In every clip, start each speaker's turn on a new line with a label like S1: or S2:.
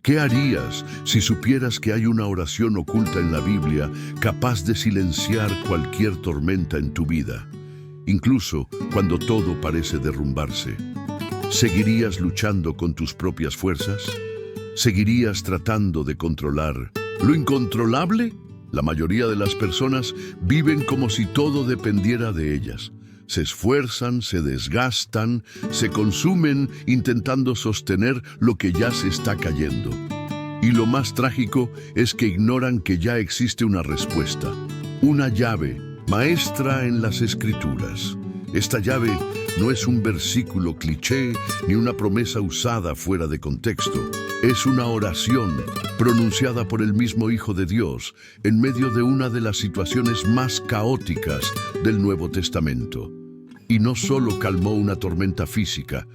S1: ¿Qué harías si supieras que hay una oración oculta en la Biblia capaz de silenciar cualquier tormenta en tu vida, incluso cuando todo parece derrumbarse? ¿Seguirías luchando con tus propias fuerzas? ¿Seguirías tratando de controlar lo incontrolable? La mayoría de las personas viven como si todo dependiera de ellas. Se esfuerzan, se desgastan, se consumen intentando sostener lo que ya se está cayendo. Y lo más trágico es que ignoran que ya existe una respuesta, una llave maestra en las Escrituras. Esta llave no es un versículo cliché ni una promesa usada fuera de contexto. Es una oración pronunciada por el mismo Hijo de Dios en medio de una de las situaciones más caóticas del Nuevo Testamento. Y no solo calmó una tormenta física,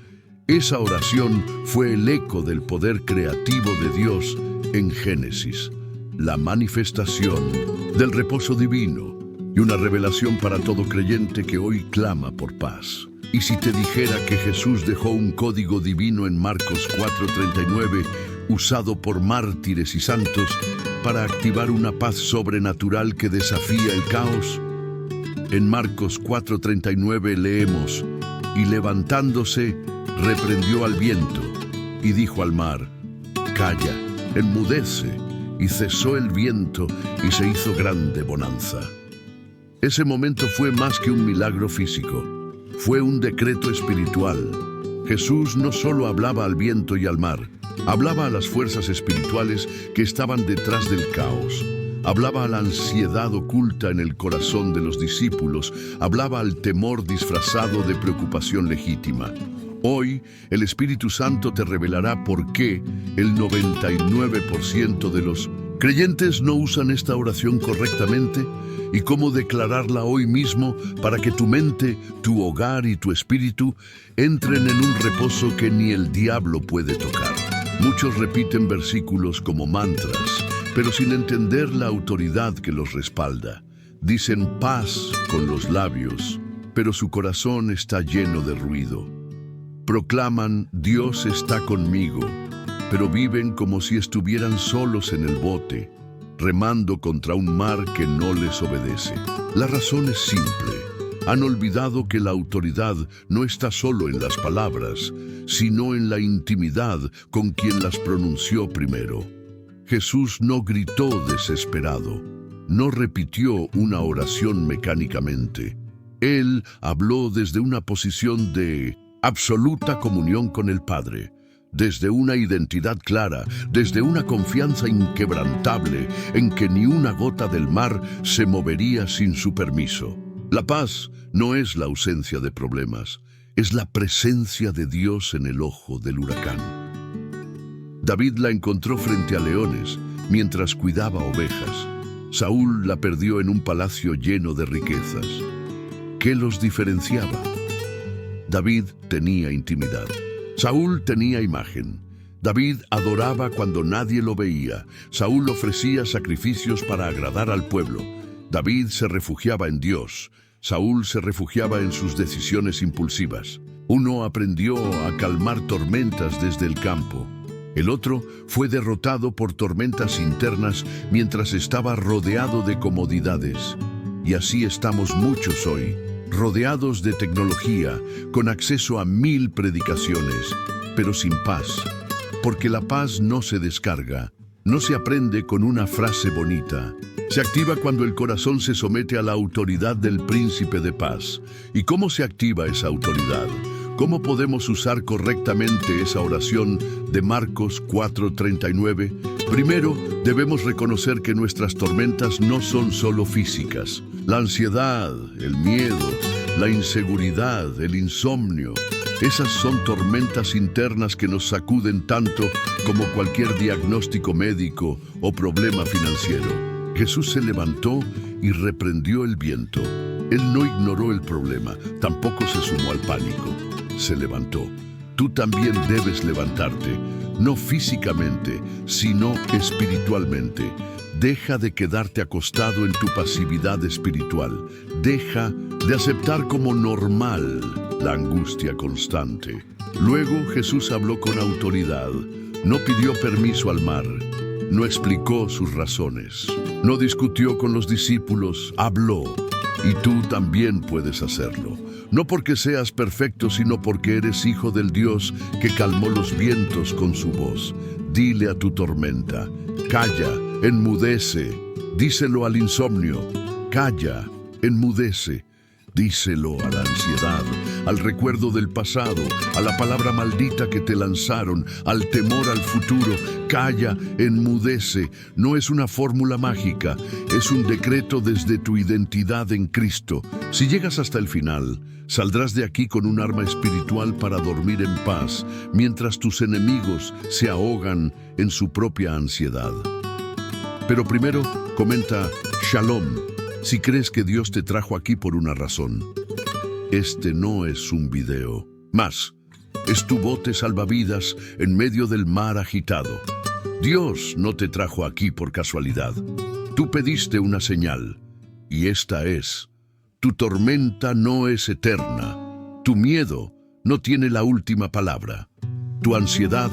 S1: esa oración fue el eco del poder creativo de Dios en Génesis, la manifestación del reposo divino y una revelación para todo creyente que hoy clama por paz. Y si te dijera que Jesús dejó un código divino en Marcos 4:39, usado por mártires y santos para activar una paz sobrenatural que desafía el caos? En Marcos 4:39 leemos: y levantándose, reprendió al viento y dijo al mar: calla, enmudece. Y cesó el viento y se hizo grande bonanza. Ese momento fue más que un milagro físico. Fue un decreto espiritual. Jesús no solo hablaba al viento y al mar, hablaba a las fuerzas espirituales que estaban detrás del caos. Hablaba a la ansiedad oculta en el corazón de los discípulos, hablaba al temor disfrazado de preocupación legítima. Hoy, el Espíritu Santo te revelará por qué el 99% de los creyentes no usan esta oración correctamente y cómo declararla hoy mismo para que tu mente, tu hogar y tu espíritu entren en un reposo que ni el diablo puede tocar. Muchos repiten versículos como mantras, pero sin entender la autoridad que los respalda. Dicen paz con los labios, pero su corazón está lleno de ruido. Proclaman Dios está conmigo, pero viven como si estuvieran solos en el bote, remando contra un mar que no les obedece. La razón es simple. Han olvidado que la autoridad no está solo en las palabras, sino en la intimidad con quien las pronunció primero. Jesús no gritó desesperado, no repitió una oración mecánicamente. Él habló desde una posición de absoluta comunión con el Padre, desde una identidad clara, desde una confianza inquebrantable en que ni una gota del mar se movería sin su permiso. La paz no es la ausencia de problemas, es la presencia de Dios en el ojo del huracán. David la encontró frente a leones mientras cuidaba ovejas. Saúl la perdió en un palacio lleno de riquezas. ¿Qué los diferenciaba? David tenía intimidad. Saúl tenía imagen. David adoraba cuando nadie lo veía. Saúl ofrecía sacrificios para agradar al pueblo. David se refugiaba en Dios. Saúl se refugiaba en sus decisiones impulsivas. Uno aprendió a calmar tormentas desde el campo. El otro fue derrotado por tormentas internas mientras estaba rodeado de comodidades. Y así estamos muchos hoy, rodeados de tecnología, con acceso a 1000 predicaciones, pero sin paz. Porque la paz no se descarga, no se aprende con una frase bonita. Se activa cuando el corazón se somete a la autoridad del príncipe de paz. ¿Y cómo se activa esa autoridad? ¿Cómo podemos usar correctamente esa oración de Marcos 4:39? Primero, debemos reconocer que nuestras tormentas no son solo físicas. La ansiedad, el miedo, la inseguridad, el insomnio, esas son tormentas internas que nos sacuden tanto como cualquier diagnóstico médico o problema financiero. Jesús se levantó y reprendió el viento. Él no ignoró el problema, tampoco se sumó al pánico. Se levantó. Tú también debes levantarte, no físicamente, sino espiritualmente. Deja de quedarte acostado en tu pasividad espiritual. Deja de aceptar como normal la angustia constante. Luego Jesús habló con autoridad. No pidió permiso al mar, no explicó sus razones, no discutió con los discípulos, habló. Y tú también puedes hacerlo. No porque seas perfecto, sino porque eres hijo del Dios que calmó los vientos con su voz. Dile a tu tormenta, calla, enmudece. Díselo al insomnio, calla, enmudece. Díselo a la ansiedad, al recuerdo del pasado, a la palabra maldita que te lanzaron, al temor al futuro. Calla, enmudece. No es una fórmula mágica, es un decreto desde tu identidad en Cristo. Si llegas hasta el final, saldrás de aquí con un arma espiritual para dormir en paz, mientras tus enemigos se ahogan en su propia ansiedad. Pero primero, comenta Shalom, si crees que Dios te trajo aquí por una razón. Este no es un video. Más, es tu bote salvavidas en medio del mar agitado. Dios no te trajo aquí por casualidad. Tú pediste una señal, y esta es: tu tormenta no es eterna. Tu miedo no tiene la última palabra. Tu ansiedad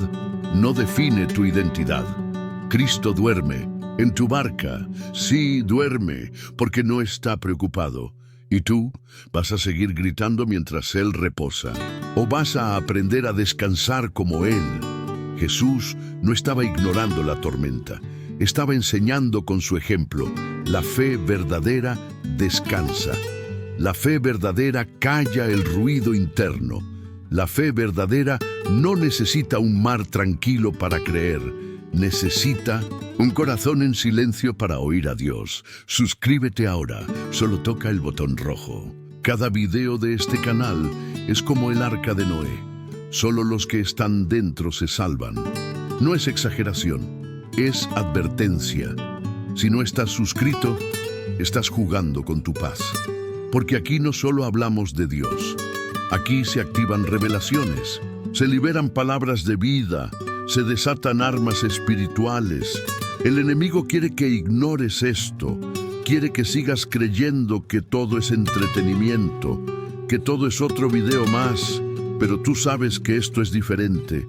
S1: no define tu identidad. Cristo duerme en tu barca. Sí, duerme, porque no está preocupado. ¿Y tú vas a seguir gritando mientras Él reposa? ¿O vas a aprender a descansar como Él? Jesús no estaba ignorando la tormenta. Estaba enseñando con su ejemplo. La fe verdadera descansa. La fe verdadera calla el ruido interno. La fe verdadera no necesita un mar tranquilo para creer. Necesita un corazón en silencio para oír a Dios. Suscríbete ahora, solo toca el botón rojo. Cada video de este canal es como el arca de Noé. Solo los que están dentro se salvan. No es exageración, es advertencia. Si no estás suscrito, estás jugando con tu paz. Porque aquí no solo hablamos de Dios. Aquí se activan revelaciones, se liberan palabras de vida, se desatan armas espirituales. El enemigo quiere que ignores esto. Quiere que sigas creyendo que todo es entretenimiento, que todo es otro video más. Pero tú sabes que esto es diferente.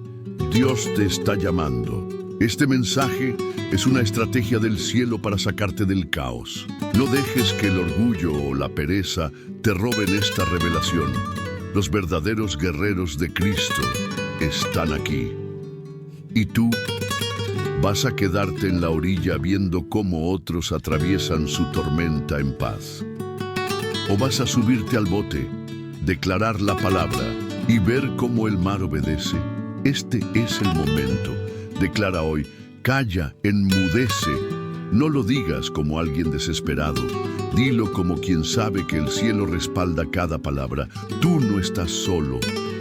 S1: Dios te está llamando. Este mensaje es una estrategia del cielo para sacarte del caos. No dejes que el orgullo o la pereza te roben esta revelación. Los verdaderos guerreros de Cristo están aquí. ¿Y tú? ¿Vas a quedarte en la orilla viendo cómo otros atraviesan su tormenta en paz? ¿O vas a subirte al bote, declarar la palabra y ver cómo el mar obedece? Este es el momento. Declara hoy, calla, enmudece. No lo digas como alguien desesperado. Dilo como quien sabe que el cielo respalda cada palabra. Tú no estás solo.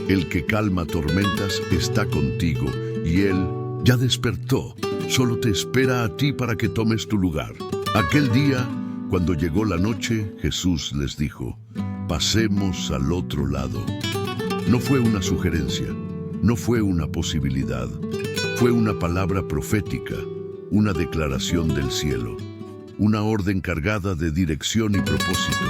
S1: El que calma tormentas está contigo y Él ya despertó. Solo te espera a ti para que tomes tu lugar. Aquel día, cuando llegó la noche, Jesús les dijo, pasemos al otro lado. No fue una sugerencia, no fue una posibilidad. Fue una palabra profética, una declaración del cielo, una orden cargada de dirección y propósito.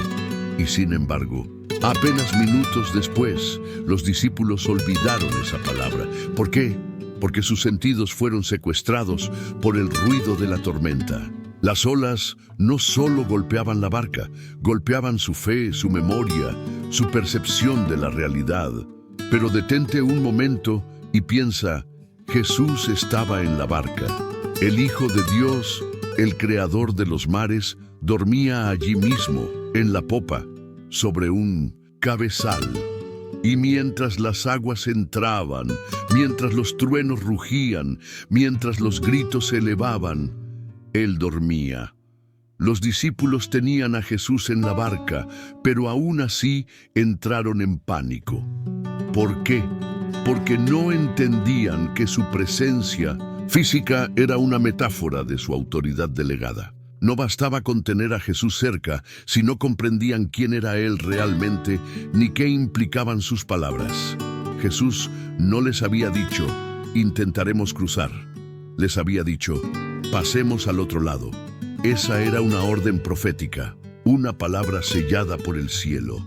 S1: Y sin embargo, apenas minutos después, los discípulos olvidaron esa palabra. ¿Por qué? Porque sus sentidos fueron secuestrados por el ruido de la tormenta. Las olas no solo golpeaban la barca, golpeaban su fe, su memoria, su percepción de la realidad. Pero detente un momento y piensa, Jesús estaba en la barca. El Hijo de Dios, el Creador de los mares, dormía allí mismo, en la popa, sobre un cabezal. Y mientras las aguas entraban, mientras los truenos rugían, mientras los gritos se elevaban, Él dormía. Los discípulos tenían a Jesús en la barca, pero aún así entraron en pánico. ¿Por qué? Porque no entendían que su presencia física era una metáfora de su autoridad delegada. No bastaba con tener a Jesús cerca si no comprendían quién era Él realmente ni qué implicaban sus palabras. Jesús no les había dicho, intentaremos cruzar. Les había dicho, pasemos al otro lado. Esa era una orden profética, una palabra sellada por el cielo,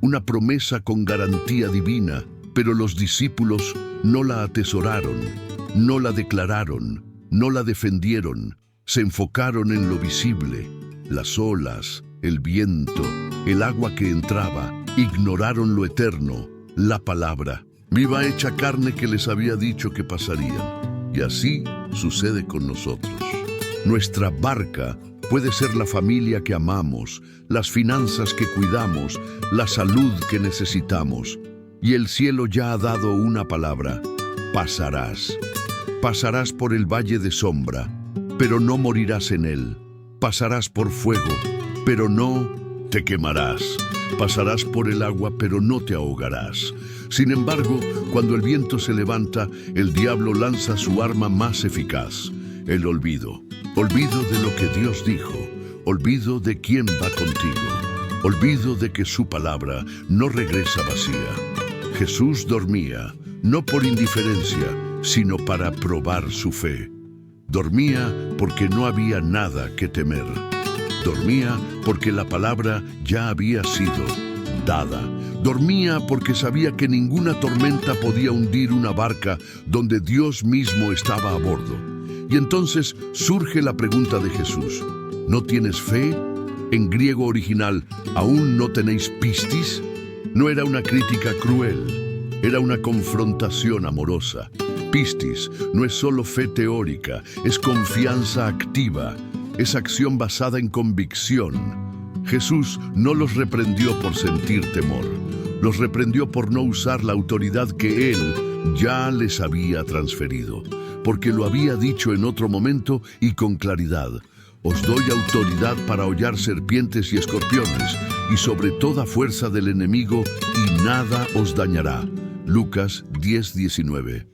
S1: una promesa con garantía divina, pero los discípulos no la atesoraron, no la declararon, no la defendieron. Se enfocaron en lo visible, las olas, el viento, el agua que entraba. Ignoraron lo eterno, la palabra, viva hecha carne que les había dicho que pasarían. Y así sucede con nosotros. Nuestra barca puede ser la familia que amamos, las finanzas que cuidamos, la salud que necesitamos. Y el cielo ya ha dado una palabra: pasarás. Pasarás por el valle de sombra, pero no morirás en él. Pasarás por fuego, pero no te quemarás. Pasarás por el agua, pero no te ahogarás. Sin embargo, cuando el viento se levanta, el diablo lanza su arma más eficaz: el olvido. Olvido de lo que Dios dijo. Olvido de quién va contigo. Olvido de que su palabra no regresa vacía. Jesús dormía, no por indiferencia, sino para probar su fe. Dormía porque no había nada que temer. Dormía porque la palabra ya había sido dada. Dormía porque sabía que ninguna tormenta podía hundir una barca donde Dios mismo estaba a bordo. Y entonces surge la pregunta de Jesús: ¿no tienes fe? En griego original, ¿aún no tenéis pistis? No era una crítica cruel, era una confrontación amorosa. Pistis no es solo fe teórica, es confianza activa, es acción basada en convicción. Jesús no los reprendió por sentir temor, los reprendió por no usar la autoridad que Él ya les había transferido, porque lo había dicho en otro momento y con claridad: os doy autoridad para hollar serpientes y escorpiones, y sobre toda fuerza del enemigo, y nada os dañará. Lucas 10:19.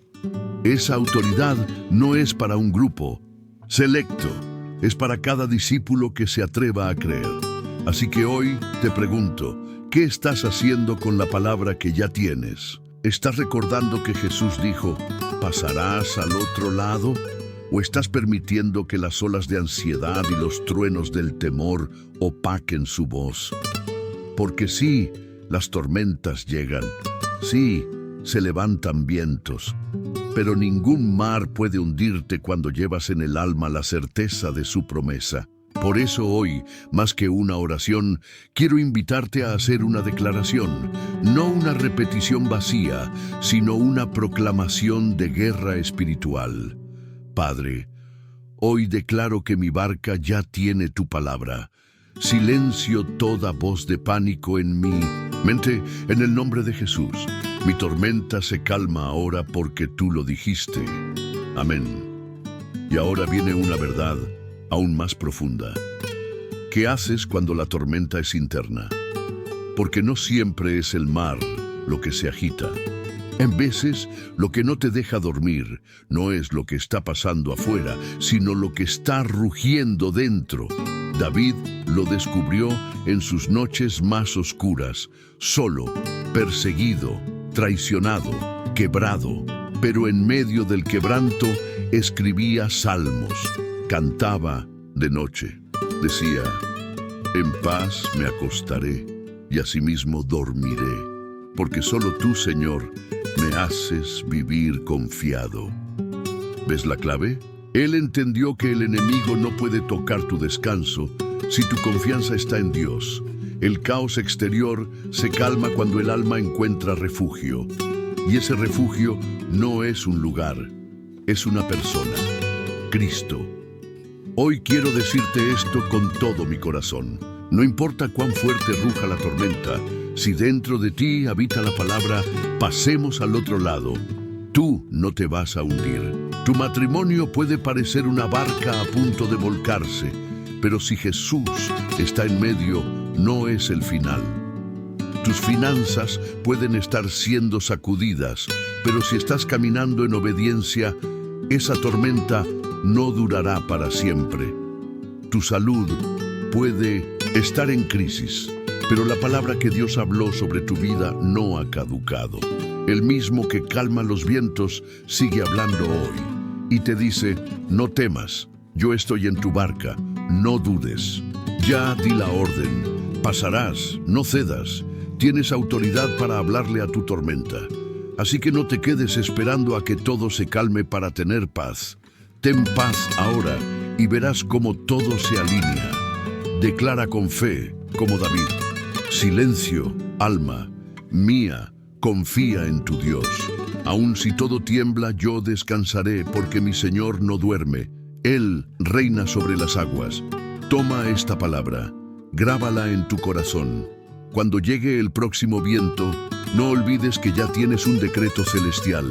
S1: Esa autoridad no es para un grupo selecto, es para cada discípulo que se atreva a creer. Así que hoy te pregunto, ¿qué estás haciendo con la palabra que ya tienes? ¿Estás recordando que Jesús dijo: pasarás al otro lado? ¿O estás permitiendo que las olas de ansiedad y los truenos del temor opaquen su voz? Porque sí, las tormentas llegan. Sí, se levantan vientos. Pero ningún mar puede hundirte cuando llevas en el alma la certeza de su promesa. Por eso hoy, más que una oración, quiero invitarte a hacer una declaración, no una repetición vacía, sino una proclamación de guerra espiritual. Padre, hoy declaro que mi barca ya tiene tu palabra. Silencio toda voz de pánico en mi mente, en el nombre de Jesús. Mi tormenta se calma ahora porque tú lo dijiste. Amén. Y ahora viene una verdad aún más profunda. ¿Qué haces cuando la tormenta es interna? Porque no siempre es el mar lo que se agita. En veces, lo que no te deja dormir no es lo que está pasando afuera, sino lo que está rugiendo dentro. David lo descubrió en sus noches más oscuras, solo, perseguido, traicionado, quebrado, pero en medio del quebranto escribía salmos, cantaba de noche, decía: en paz me acostaré y asimismo dormiré, porque solo tú, Señor, me haces vivir confiado. ¿Ves la clave? Él entendió que el enemigo no puede tocar tu descanso si tu confianza está en Dios. El caos exterior se calma cuando el alma encuentra refugio. Y ese refugio no es un lugar, es una persona: Cristo. Hoy quiero decirte esto con todo mi corazón. No importa cuán fuerte ruja la tormenta, si dentro de ti habita la palabra: pasemos al otro lado, tú no te vas a hundir. Tu matrimonio puede parecer una barca a punto de volcarse, pero si Jesús está en medio, no es el final. Tus finanzas pueden estar siendo sacudidas, pero si estás caminando en obediencia, esa tormenta no durará para siempre. Tu salud puede estar en crisis, pero la palabra que Dios habló sobre tu vida no ha caducado. El mismo que calma los vientos sigue hablando hoy y te dice: no temas, yo estoy en tu barca, no dudes. Ya di la orden, pasarás, no cedas. Tienes autoridad para hablarle a tu tormenta. Así que no te quedes esperando a que todo se calme para tener paz. Ten paz ahora y verás cómo todo se alinea. Declara con fe, como David: silencio, alma mía, confía en tu Dios. Aun si todo tiembla, yo descansaré, porque mi Señor no duerme. Él reina sobre las aguas. Toma esta palabra, grábala en tu corazón. Cuando llegue el próximo viento, no olvides que ya tienes un decreto celestial.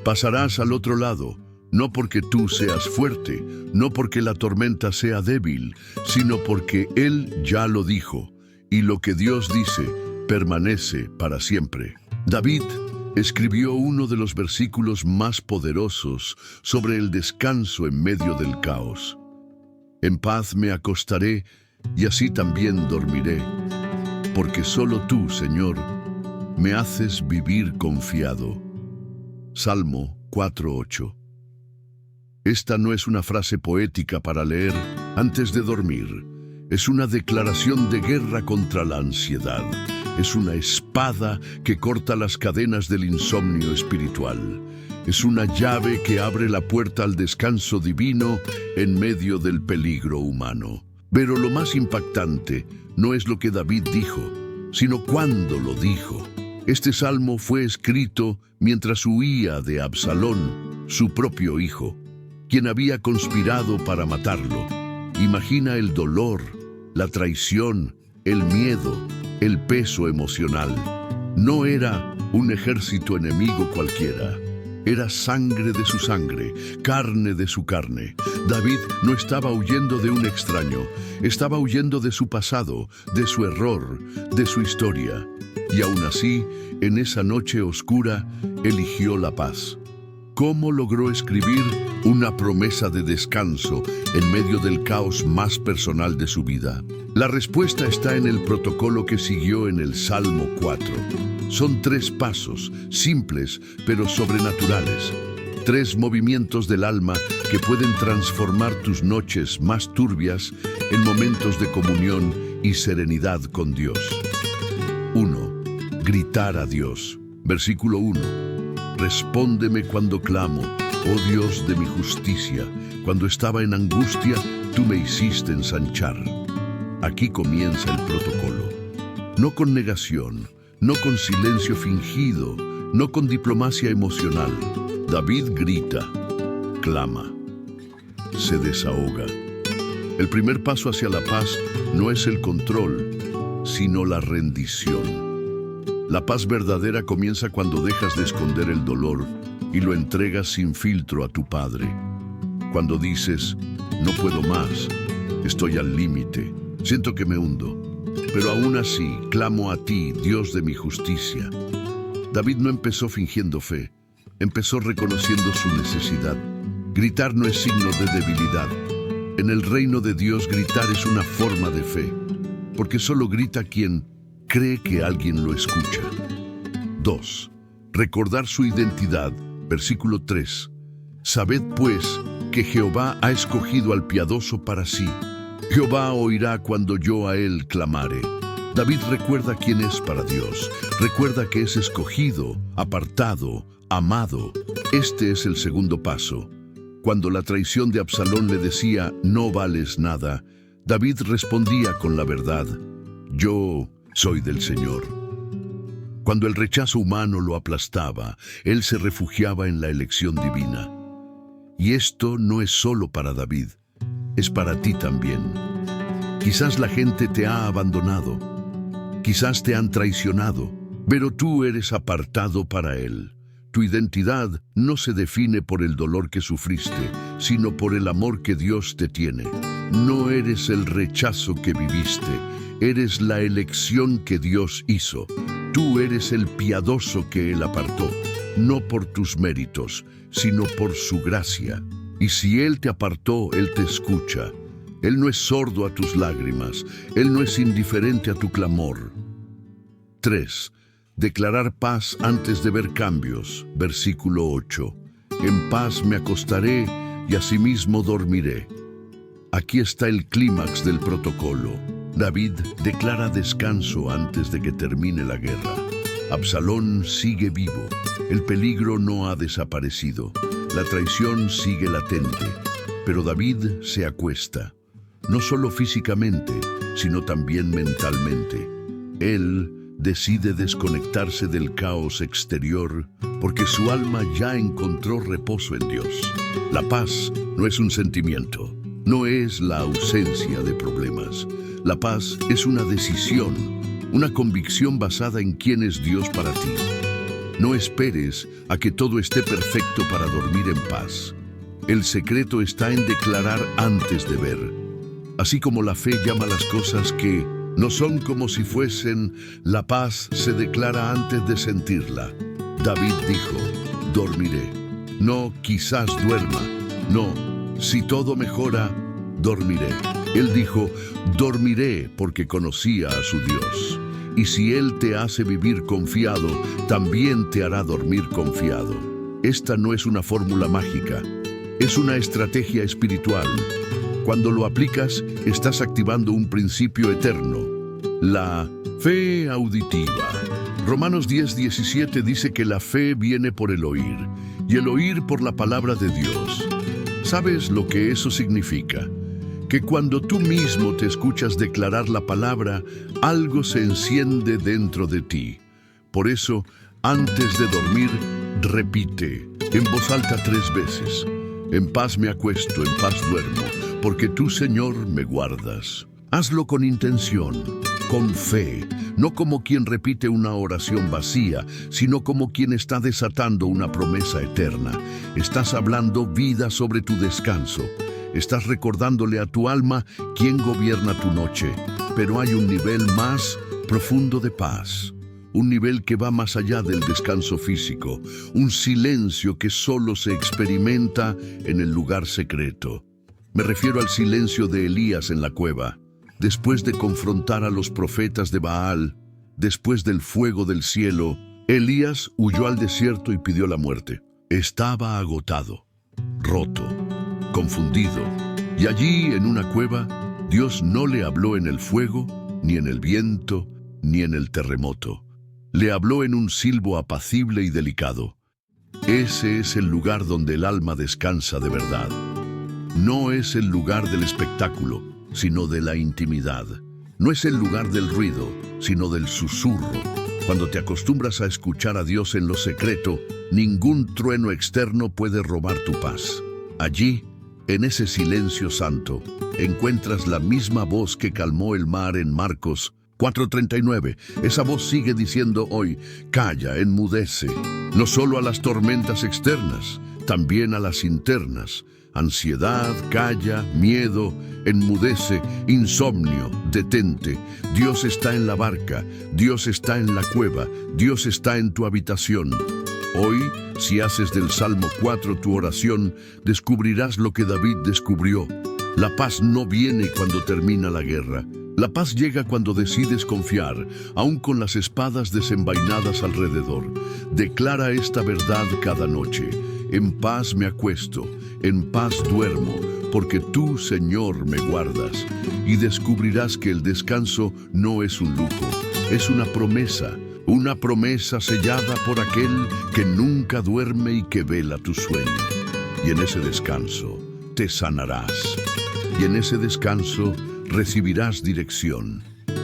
S1: Pasarás al otro lado, no porque tú seas fuerte, no porque la tormenta sea débil, sino porque Él ya lo dijo, y lo que Dios dice permanece para siempre. David escribió uno de los versículos más poderosos sobre el descanso en medio del caos. En paz me acostaré y así también dormiré, porque solo tú, Señor, me haces vivir confiado. Salmo 4:8. Esta no es una frase poética para leer antes de dormir. Es una declaración de guerra contra la ansiedad. Es una espada que corta las cadenas del insomnio espiritual. Es una llave que abre la puerta al descanso divino en medio del peligro humano. Pero lo más impactante no es lo que David dijo, sino cuándo lo dijo. Este salmo fue escrito mientras huía de Absalón, su propio hijo, quien había conspirado para matarlo. Imagina el dolor, la traición, el miedo, el peso emocional. No era un ejército enemigo cualquiera. Era sangre de su sangre, carne de su carne. David no estaba huyendo de un extraño, estaba huyendo de su pasado, de su error, de su historia. Y aún así, en esa noche oscura, eligió la paz. ¿Cómo logró escribir una promesa de descanso en medio del caos más personal de su vida? La respuesta está en el protocolo que siguió en el Salmo 4. Son 3 pasos, simples pero sobrenaturales. 3 movimientos del alma que pueden transformar tus noches más turbias en momentos de comunión y serenidad con Dios. 1. Gritar a Dios. Versículo 1. Respóndeme cuando clamo, oh Dios de mi justicia. Cuando estaba en angustia, tú me hiciste ensanchar. Aquí comienza el protocolo. No con negación, no con silencio fingido, no con diplomacia emocional. David grita, clama, se desahoga. El primer paso hacia la paz no es el control, sino la rendición. La paz verdadera comienza cuando dejas de esconder el dolor y lo entregas sin filtro a tu Padre. Cuando dices, no puedo más, estoy al límite, siento que me hundo, pero aún así clamo a ti, Dios de mi justicia. David no empezó fingiendo fe, empezó reconociendo su necesidad. Gritar no es signo de debilidad. En el reino de Dios, gritar es una forma de fe, porque solo grita quien cree que alguien lo escucha. 2. Recordar su identidad. Versículo 3. Sabed pues que Jehová ha escogido al piadoso para sí. Jehová oirá cuando yo a él clamare. David recuerda quién es para Dios. Recuerda que es escogido, apartado, amado. Este es el segundo paso. Cuando la traición de Absalón le decía, no vales nada, David respondía con la verdad, yo soy del Señor. Cuando el rechazo humano lo aplastaba, él se refugiaba en la elección divina. Y esto no es solo para David, es para ti también. Quizás la gente te ha abandonado, quizás te han traicionado, pero tú eres apartado para Él. Tu identidad no se define por el dolor que sufriste, sino por el amor que Dios te tiene. No eres el rechazo que viviste, eres la elección que Dios hizo. Tú eres el piadoso que Él apartó, no por tus méritos, sino por su gracia. Y si Él te apartó, Él te escucha. Él no es sordo a tus lágrimas, Él no es indiferente a tu clamor. 3. Declarar paz antes de ver cambios. Versículo 8. En paz me acostaré y asimismo dormiré. Aquí está el clímax del protocolo. David declara descanso antes de que termine la guerra. Absalón sigue vivo. El peligro no ha desaparecido. La traición sigue latente. Pero David se acuesta. No solo físicamente, sino también mentalmente. Él decide desconectarse del caos exterior porque su alma ya encontró reposo en Dios. La paz no es un sentimiento, no es la ausencia de problemas. La paz es una decisión, una convicción basada en quién es Dios para ti. No esperes a que todo esté perfecto para dormir en paz. El secreto está en declarar antes de ver. Así como la fe llama las cosas que no son como si fuesen, la paz se declara antes de sentirla. David dijo, dormiré. No, quizás duerma. No, si todo mejora, dormiré. Él dijo, dormiré porque conocía a su Dios. Y si Él te hace vivir confiado, también te hará dormir confiado. Esta no es una fórmula mágica, es una estrategia espiritual. Cuando lo aplicas, estás activando un principio eterno, la fe auditiva. Romanos 10:17 dice que la fe viene por el oír, y el oír por la palabra de Dios. ¿Sabes lo que eso significa? Que cuando tú mismo te escuchas declarar la palabra, algo se enciende dentro de ti. Por eso, antes de dormir, repite en voz alta 3 veces. En paz me acuesto, en paz duermo, porque tú, Señor, me guardas. Hazlo con intención, con fe, no como quien repite una oración vacía, sino como quien está desatando una promesa eterna. Estás hablando vida sobre tu descanso. Estás recordándole a tu alma quién gobierna tu noche. Pero hay un nivel más profundo de paz. Un nivel que va más allá del descanso físico. Un silencio que solo se experimenta en el lugar secreto. Me refiero al silencio de Elías en la cueva. Después de confrontar a los profetas de Baal, después del fuego del cielo, Elías huyó al desierto y pidió la muerte. Estaba agotado, roto, confundido. Y allí, en una cueva, Dios no le habló en el fuego, ni en el viento, ni en el terremoto. Le habló en un silbo apacible y delicado. Ese es el lugar donde el alma descansa de verdad. No es el lugar del espectáculo, sino de la intimidad. No es el lugar del ruido, sino del susurro. Cuando te acostumbras a escuchar a Dios en lo secreto, ningún trueno externo puede robar tu paz. Allí, en ese silencio santo, encuentras la misma voz que calmó el mar en Marcos 4:39. Esa voz sigue diciendo hoy, calla, enmudece, no solo a las tormentas externas, también a las internas. Ansiedad, calla, miedo, enmudece, insomnio, detente. Dios está en la barca, Dios está en la cueva, Dios está en tu habitación. Hoy, si haces del Salmo 4 tu oración, descubrirás lo que David descubrió. La paz no viene cuando termina la guerra. La paz llega cuando decides confiar, aun con las espadas desenvainadas alrededor. Declara esta verdad cada noche. En paz me acuesto, en paz duermo, porque tú, Señor, me guardas. Y descubrirás que el descanso no es un lujo, es una promesa sellada por aquel que nunca duerme y que vela tu sueño. Y en ese descanso te sanarás. Y en ese descanso recibirás dirección.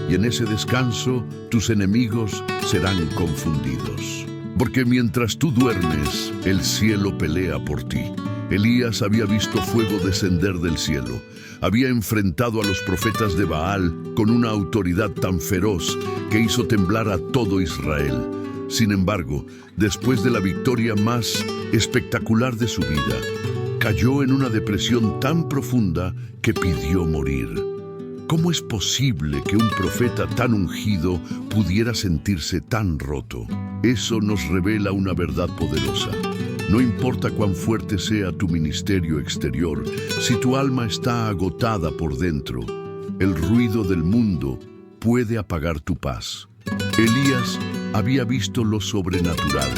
S1: Y en ese descanso tus enemigos serán confundidos. Porque mientras tú duermes, el cielo pelea por ti. Elías había visto fuego descender del cielo. Había enfrentado a los profetas de Baal con una autoridad tan feroz que hizo temblar a todo Israel. Sin embargo, después de la victoria más espectacular de su vida, cayó en una depresión tan profunda que pidió morir. ¿Cómo es posible que un profeta tan ungido pudiera sentirse tan roto? Eso nos revela una verdad poderosa. No importa cuán fuerte sea tu ministerio exterior, si tu alma está agotada por dentro, el ruido del mundo puede apagar tu paz. Elías había visto lo sobrenatural,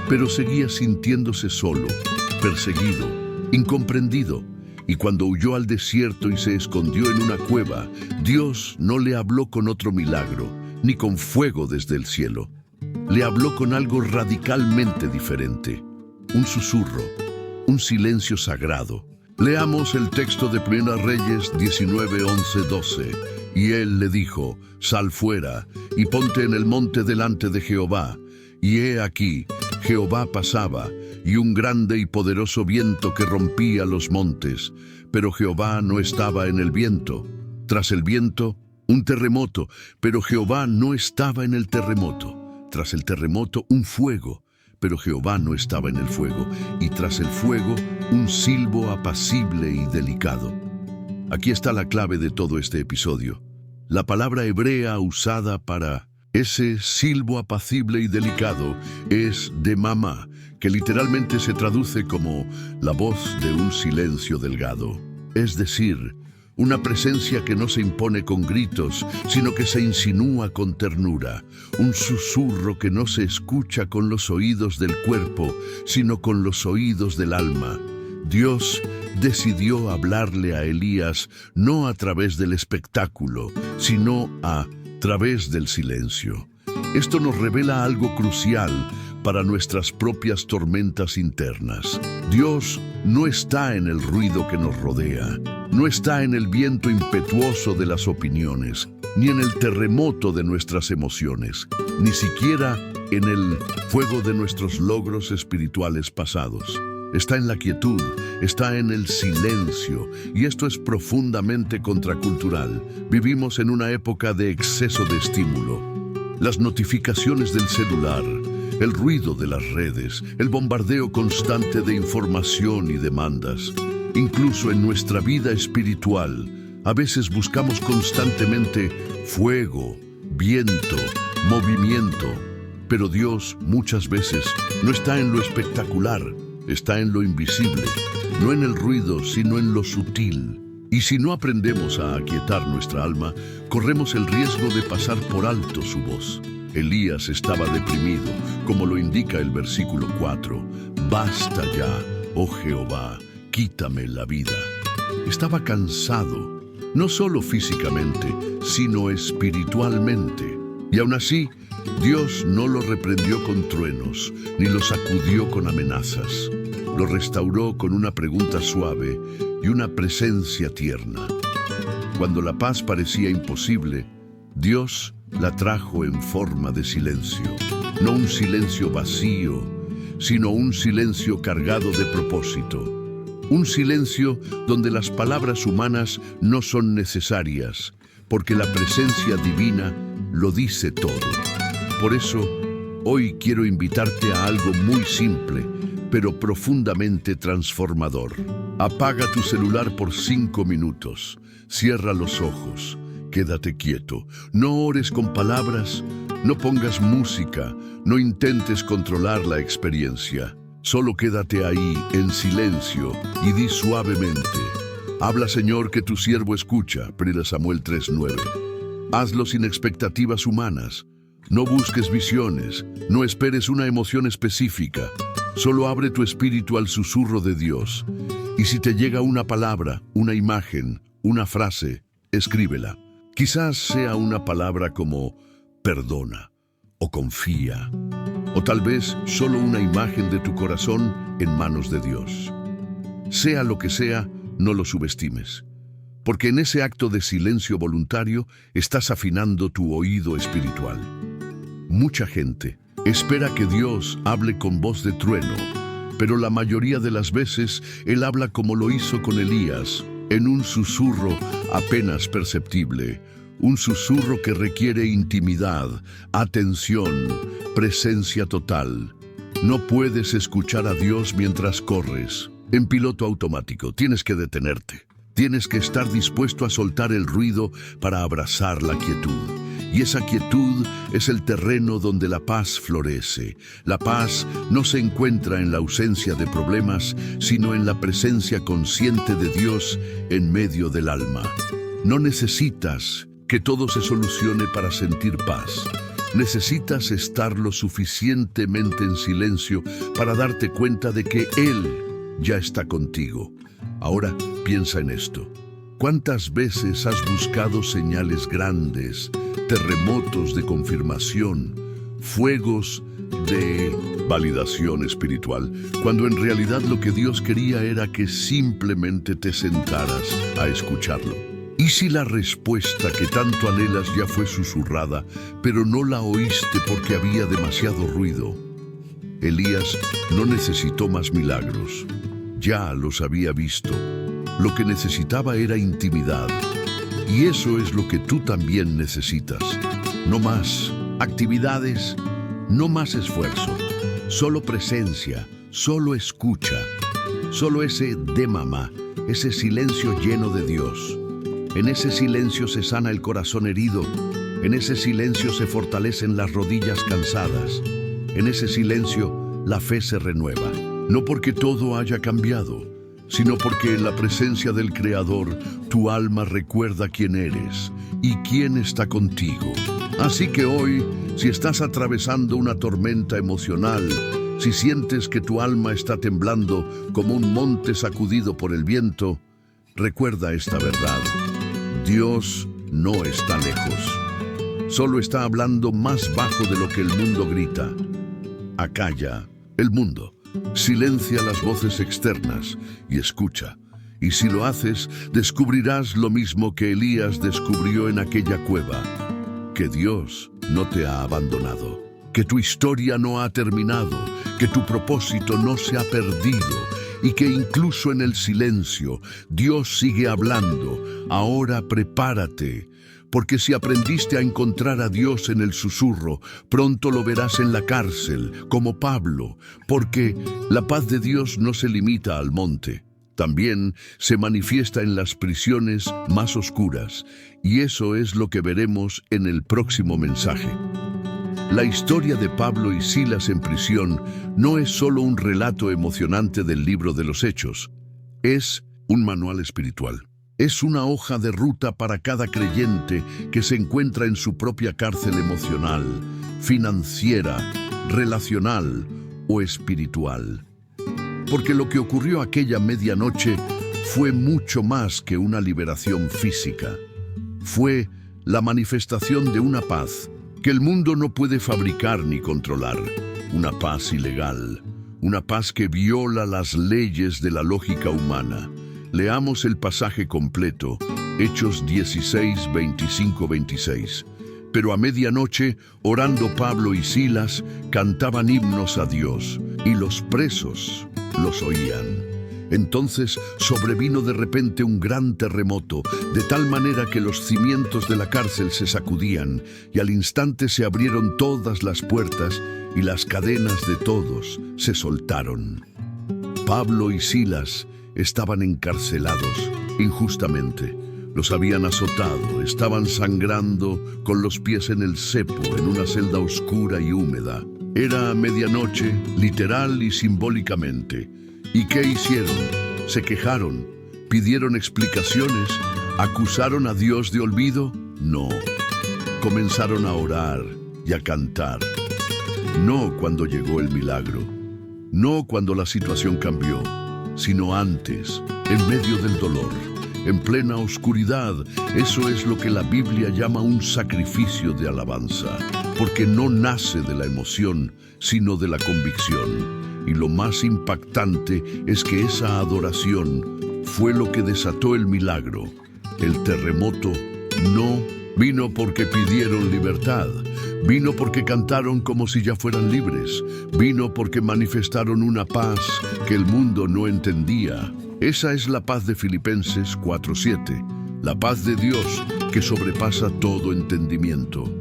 S1: pero seguía sintiéndose solo, perseguido, incomprendido. Y cuando huyó al desierto y se escondió en una cueva, Dios no le habló con otro milagro, ni con fuego desde el cielo. le habló con algo radicalmente diferente. Un susurro, un silencio sagrado. Leamos el texto de Primera Reyes 19, 11, 12. Y él le dijo: sal fuera y ponte en el monte delante de Jehová. Y he aquí, Jehová pasaba, y un grande y poderoso viento que rompía los montes. Pero Jehová no estaba en el viento. Tras el viento, un terremoto, pero Jehová no estaba en el terremoto. Tras el terremoto, un fuego, pero Jehová no estaba en el fuego. Y tras el fuego, un silbo apacible y delicado. Aquí está la clave de todo este episodio. La palabra hebrea usada para ese silbo apacible y delicado es demamá, que literalmente se traduce como la voz de un silencio delgado. Es decir, una presencia que no se impone con gritos, sino que se insinúa con ternura. Un susurro que no se escucha con los oídos del cuerpo, sino con los oídos del alma. Dios decidió hablarle a Elías no a través del espectáculo, sino a través del silencio. Esto nos revela algo crucial para nuestras propias tormentas internas. Dios no está en el ruido que nos rodea, no está en el viento impetuoso de las opiniones, ni en el terremoto de nuestras emociones, ni siquiera en el fuego de nuestros logros espirituales pasados. Está en la quietud, está en el silencio, y esto es profundamente contracultural. Vivimos en una época de exceso de estímulo. Las notificaciones del celular, el ruido de las redes, el bombardeo constante de información y demandas. Incluso en nuestra vida espiritual, a veces buscamos constantemente fuego, viento, movimiento. Pero Dios muchas veces no está en lo espectacular, está en lo invisible, no en el ruido, sino en lo sutil. Y si no aprendemos a aquietar nuestra alma, corremos el riesgo de pasar por alto su voz. Elías estaba deprimido, como lo indica el versículo 4. Basta ya, oh Jehová, quítame la vida. Estaba cansado, no solo físicamente, sino espiritualmente. Y aún así, Dios no lo reprendió con truenos, ni lo sacudió con amenazas. Lo restauró con una pregunta suave y una presencia tierna. Cuando la paz parecía imposible, Dios la trajo en forma de silencio. No un silencio vacío, sino un silencio cargado de propósito. Un silencio donde las palabras humanas no son necesarias, porque la presencia divina lo dice todo. Por eso, hoy quiero invitarte a algo muy simple, pero profundamente transformador. Apaga tu celular por 5 minutos. Cierra los ojos. Quédate quieto. No ores con palabras. No pongas música. No intentes controlar la experiencia. Solo quédate ahí, en silencio, y di suavemente: habla, Señor, que tu siervo escucha. 1 Samuel 3:9. Hazlo sin expectativas humanas. No busques visiones, no esperes una emoción específica. Solo abre tu espíritu al susurro de Dios. Y si te llega una palabra, una imagen, una frase, escríbela. Quizás sea una palabra como perdona o confía, o tal vez solo una imagen de tu corazón en manos de Dios. Sea lo que sea, no lo subestimes, porque en ese acto de silencio voluntario estás afinando tu oído espiritual. Mucha gente espera que Dios hable con voz de trueno, pero la mayoría de las veces Él habla como lo hizo con Elías, en un susurro apenas perceptible, un susurro que requiere intimidad, atención, presencia total. No puedes escuchar a Dios mientras corres. En piloto automático, tienes que detenerte. Tienes que estar dispuesto a soltar el ruido para abrazar la quietud. Y esa quietud es el terreno donde la paz florece. La paz no se encuentra en la ausencia de problemas, sino en la presencia consciente de Dios en medio del alma. No necesitas que todo se solucione para sentir paz. Necesitas estar lo suficientemente en silencio para darte cuenta de que Él ya está contigo. Ahora piensa en esto. ¿Cuántas veces has buscado señales grandes, terremotos de confirmación, fuegos de validación espiritual, cuando en realidad lo que Dios quería era que simplemente te sentaras a escucharlo. ¿Y si la respuesta que tanto anhelas ya fue susurrada, pero no la oíste porque había demasiado ruido? Elías no necesitó más milagros, ya los había visto. Lo que necesitaba era intimidad, y eso es lo que tú también necesitas. No más actividades, no más esfuerzo, solo presencia, solo escucha, solo ese démama, ese silencio lleno de Dios. En ese silencio se sana el corazón herido, en ese silencio se fortalecen las rodillas cansadas, en ese silencio la fe se renueva, no porque todo haya cambiado, sino porque en la presencia del Creador tu alma recuerda quién eres y quién está contigo. Así que hoy, si estás atravesando una tormenta emocional, si sientes que tu alma está temblando como un monte sacudido por el viento, recuerda esta verdad. Dios no está lejos. Solo está hablando más bajo de lo que el mundo grita. Acalla el mundo. Silencia las voces externas y escucha. Y si lo haces, descubrirás lo mismo que Elías descubrió en aquella cueva: que Dios no te ha abandonado, que tu historia no ha terminado, que tu propósito no se ha perdido y que incluso en el silencio Dios sigue hablando. Ahora prepárate, porque si aprendiste a encontrar a Dios en el susurro, pronto lo verás en la cárcel, como Pablo, porque la paz de Dios no se limita al monte. También se manifiesta en las prisiones más oscuras, y eso es lo que veremos en el próximo mensaje. La historia de Pablo y Silas en prisión no es solo un relato emocionante del libro de los Hechos, es un manual espiritual. Es una hoja de ruta para cada creyente que se encuentra en su propia cárcel emocional, financiera, relacional o espiritual. Porque lo que ocurrió aquella medianoche fue mucho más que una liberación física. Fue la manifestación de una paz que el mundo no puede fabricar ni controlar. Una paz ilegal, una paz que viola las leyes de la lógica humana. Leamos el pasaje completo, Hechos 16, 25-26. Pero a medianoche, orando Pablo y Silas, cantaban himnos a Dios, y los presos los oían. Entonces sobrevino de repente un gran terremoto, de tal manera que los cimientos de la cárcel se sacudían, y al instante se abrieron todas las puertas, y las cadenas de todos se soltaron. Pablo y Silas estaban encarcelados injustamente. Los habían azotado, estaban sangrando con los pies en el cepo, en una celda oscura y húmeda. Era medianoche, literal y simbólicamente. ¿Y qué hicieron? ¿Se quejaron? ¿Pidieron explicaciones? ¿Acusaron a Dios de olvido? No. Comenzaron a orar y a cantar. No cuando llegó el milagro, no cuando la situación cambió, sino antes, en medio del dolor, en plena oscuridad. Eso es lo que la Biblia llama un sacrificio de alabanza, porque no nace de la emoción, sino de la convicción. Y lo más impactante es que esa adoración fue lo que desató el milagro. El terremoto no vino porque pidieron libertad, vino porque cantaron como si ya fueran libres, vino porque manifestaron una paz que el mundo no entendía. Esa es la paz de Filipenses 4:7, la paz de Dios que sobrepasa todo entendimiento.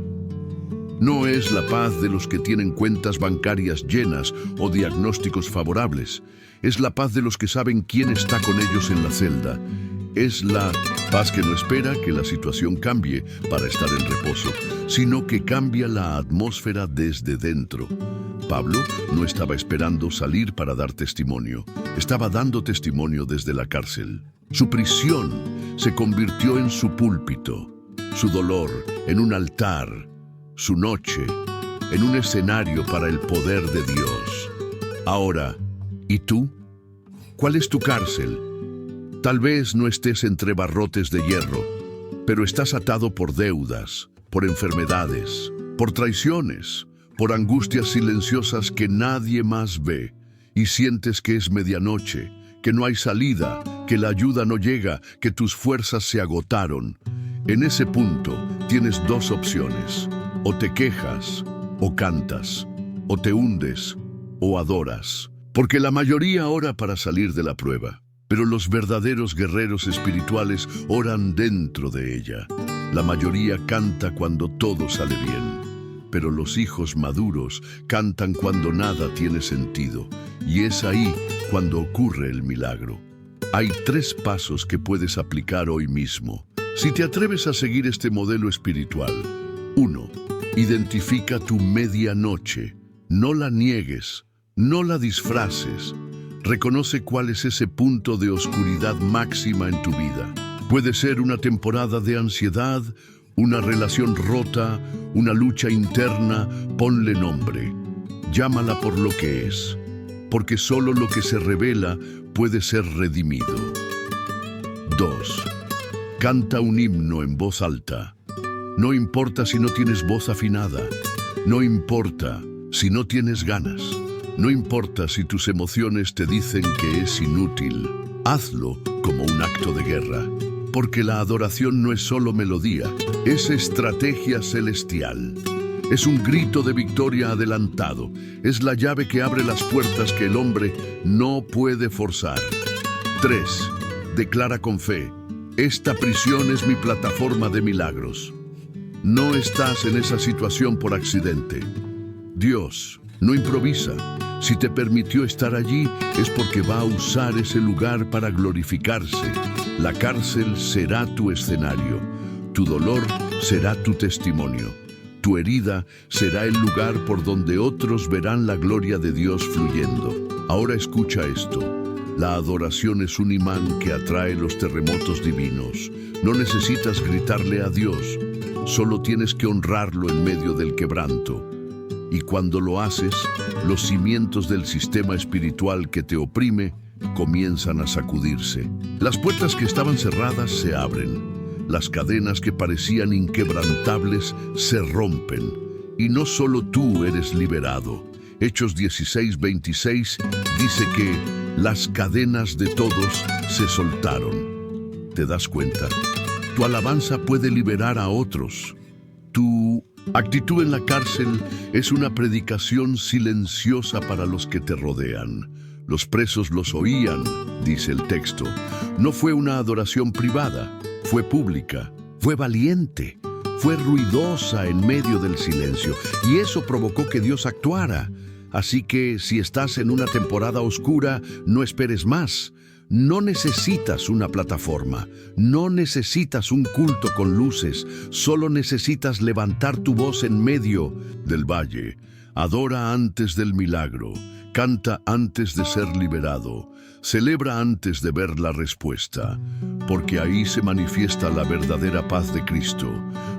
S1: No es la paz de los que tienen cuentas bancarias llenas o diagnósticos favorables. Es la paz de los que saben quién está con ellos en la celda. Es la paz que no espera que la situación cambie para estar en reposo, sino que cambia la atmósfera desde dentro. Pablo no estaba esperando salir para dar testimonio. Estaba dando testimonio desde la cárcel. Su prisión se convirtió en su púlpito, su dolor en un altar, su noche en un escenario para el poder de Dios. Ahora, ¿y tú? ¿Cuál es tu cárcel? Tal vez no estés entre barrotes de hierro, pero estás atado por deudas, por enfermedades, por traiciones, por angustias silenciosas que nadie más ve, y sientes que es medianoche, que no hay salida, que la ayuda no llega, que tus fuerzas se agotaron. En ese punto tienes dos opciones: o te quejas, o cantas, o te hundes, o adoras. Porque la mayoría ora para salir de la prueba, pero los verdaderos guerreros espirituales oran dentro de ella. La mayoría canta cuando todo sale bien, pero los hijos maduros cantan cuando nada tiene sentido, y es ahí cuando ocurre el milagro. Hay 3 pasos que puedes aplicar hoy mismo, si te atreves a seguir este modelo espiritual. 1. Identifica tu medianoche. No la niegues, no la disfraces. Reconoce cuál es ese punto de oscuridad máxima en tu vida. Puede ser una temporada de ansiedad, una relación rota, una lucha interna. Ponle nombre. Llámala por lo que es, porque solo lo que se revela puede ser redimido. 2. Canta un himno en voz alta. No importa si no tienes voz afinada. No importa si no tienes ganas. No importa si tus emociones te dicen que es inútil. Hazlo como un acto de guerra. Porque la adoración no es solo melodía, es estrategia celestial. Es un grito de victoria adelantado. Es la llave que abre las puertas que el hombre no puede forzar. 3. Declara con fe: esta prisión es mi plataforma de milagros. No estás en esa situación por accidente. Dios no improvisa. Si te permitió estar allí, es porque va a usar ese lugar para glorificarse. La cárcel será tu escenario. Tu dolor será tu testimonio. Tu herida será el lugar por donde otros verán la gloria de Dios fluyendo. Ahora escucha esto. La adoración es un imán que atrae los terremotos divinos. No necesitas gritarle a Dios. Solo tienes que honrarlo en medio del quebranto. Y cuando lo haces, los cimientos del sistema espiritual que te oprime comienzan a sacudirse. Las puertas que estaban cerradas se abren. Las cadenas que parecían inquebrantables se rompen. Y no solo tú eres liberado. Hechos 16:26 dice que las cadenas de todos se soltaron. ¿Te das cuenta? Tu alabanza puede liberar a otros. Tu actitud en la cárcel es una predicación silenciosa para los que te rodean. Los presos los oían, dice el texto. No fue una adoración privada, fue pública, fue valiente, fue ruidosa en medio del silencio, y eso provocó que Dios actuara. Así que si estás en una temporada oscura, no esperes más. No necesitas una plataforma, no necesitas un culto con luces, solo necesitas levantar tu voz en medio del valle. Adora antes del milagro, canta antes de ser liberado, celebra antes de ver la respuesta, porque ahí se manifiesta la verdadera paz de Cristo,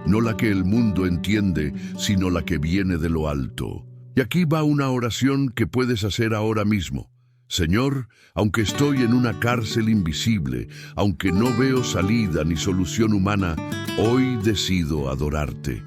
S1: no la que el mundo entiende, sino la que viene de lo alto. Y aquí va una oración que puedes hacer ahora mismo. Señor, aunque estoy en una cárcel invisible, aunque no veo salida ni solución humana, hoy decido adorarte.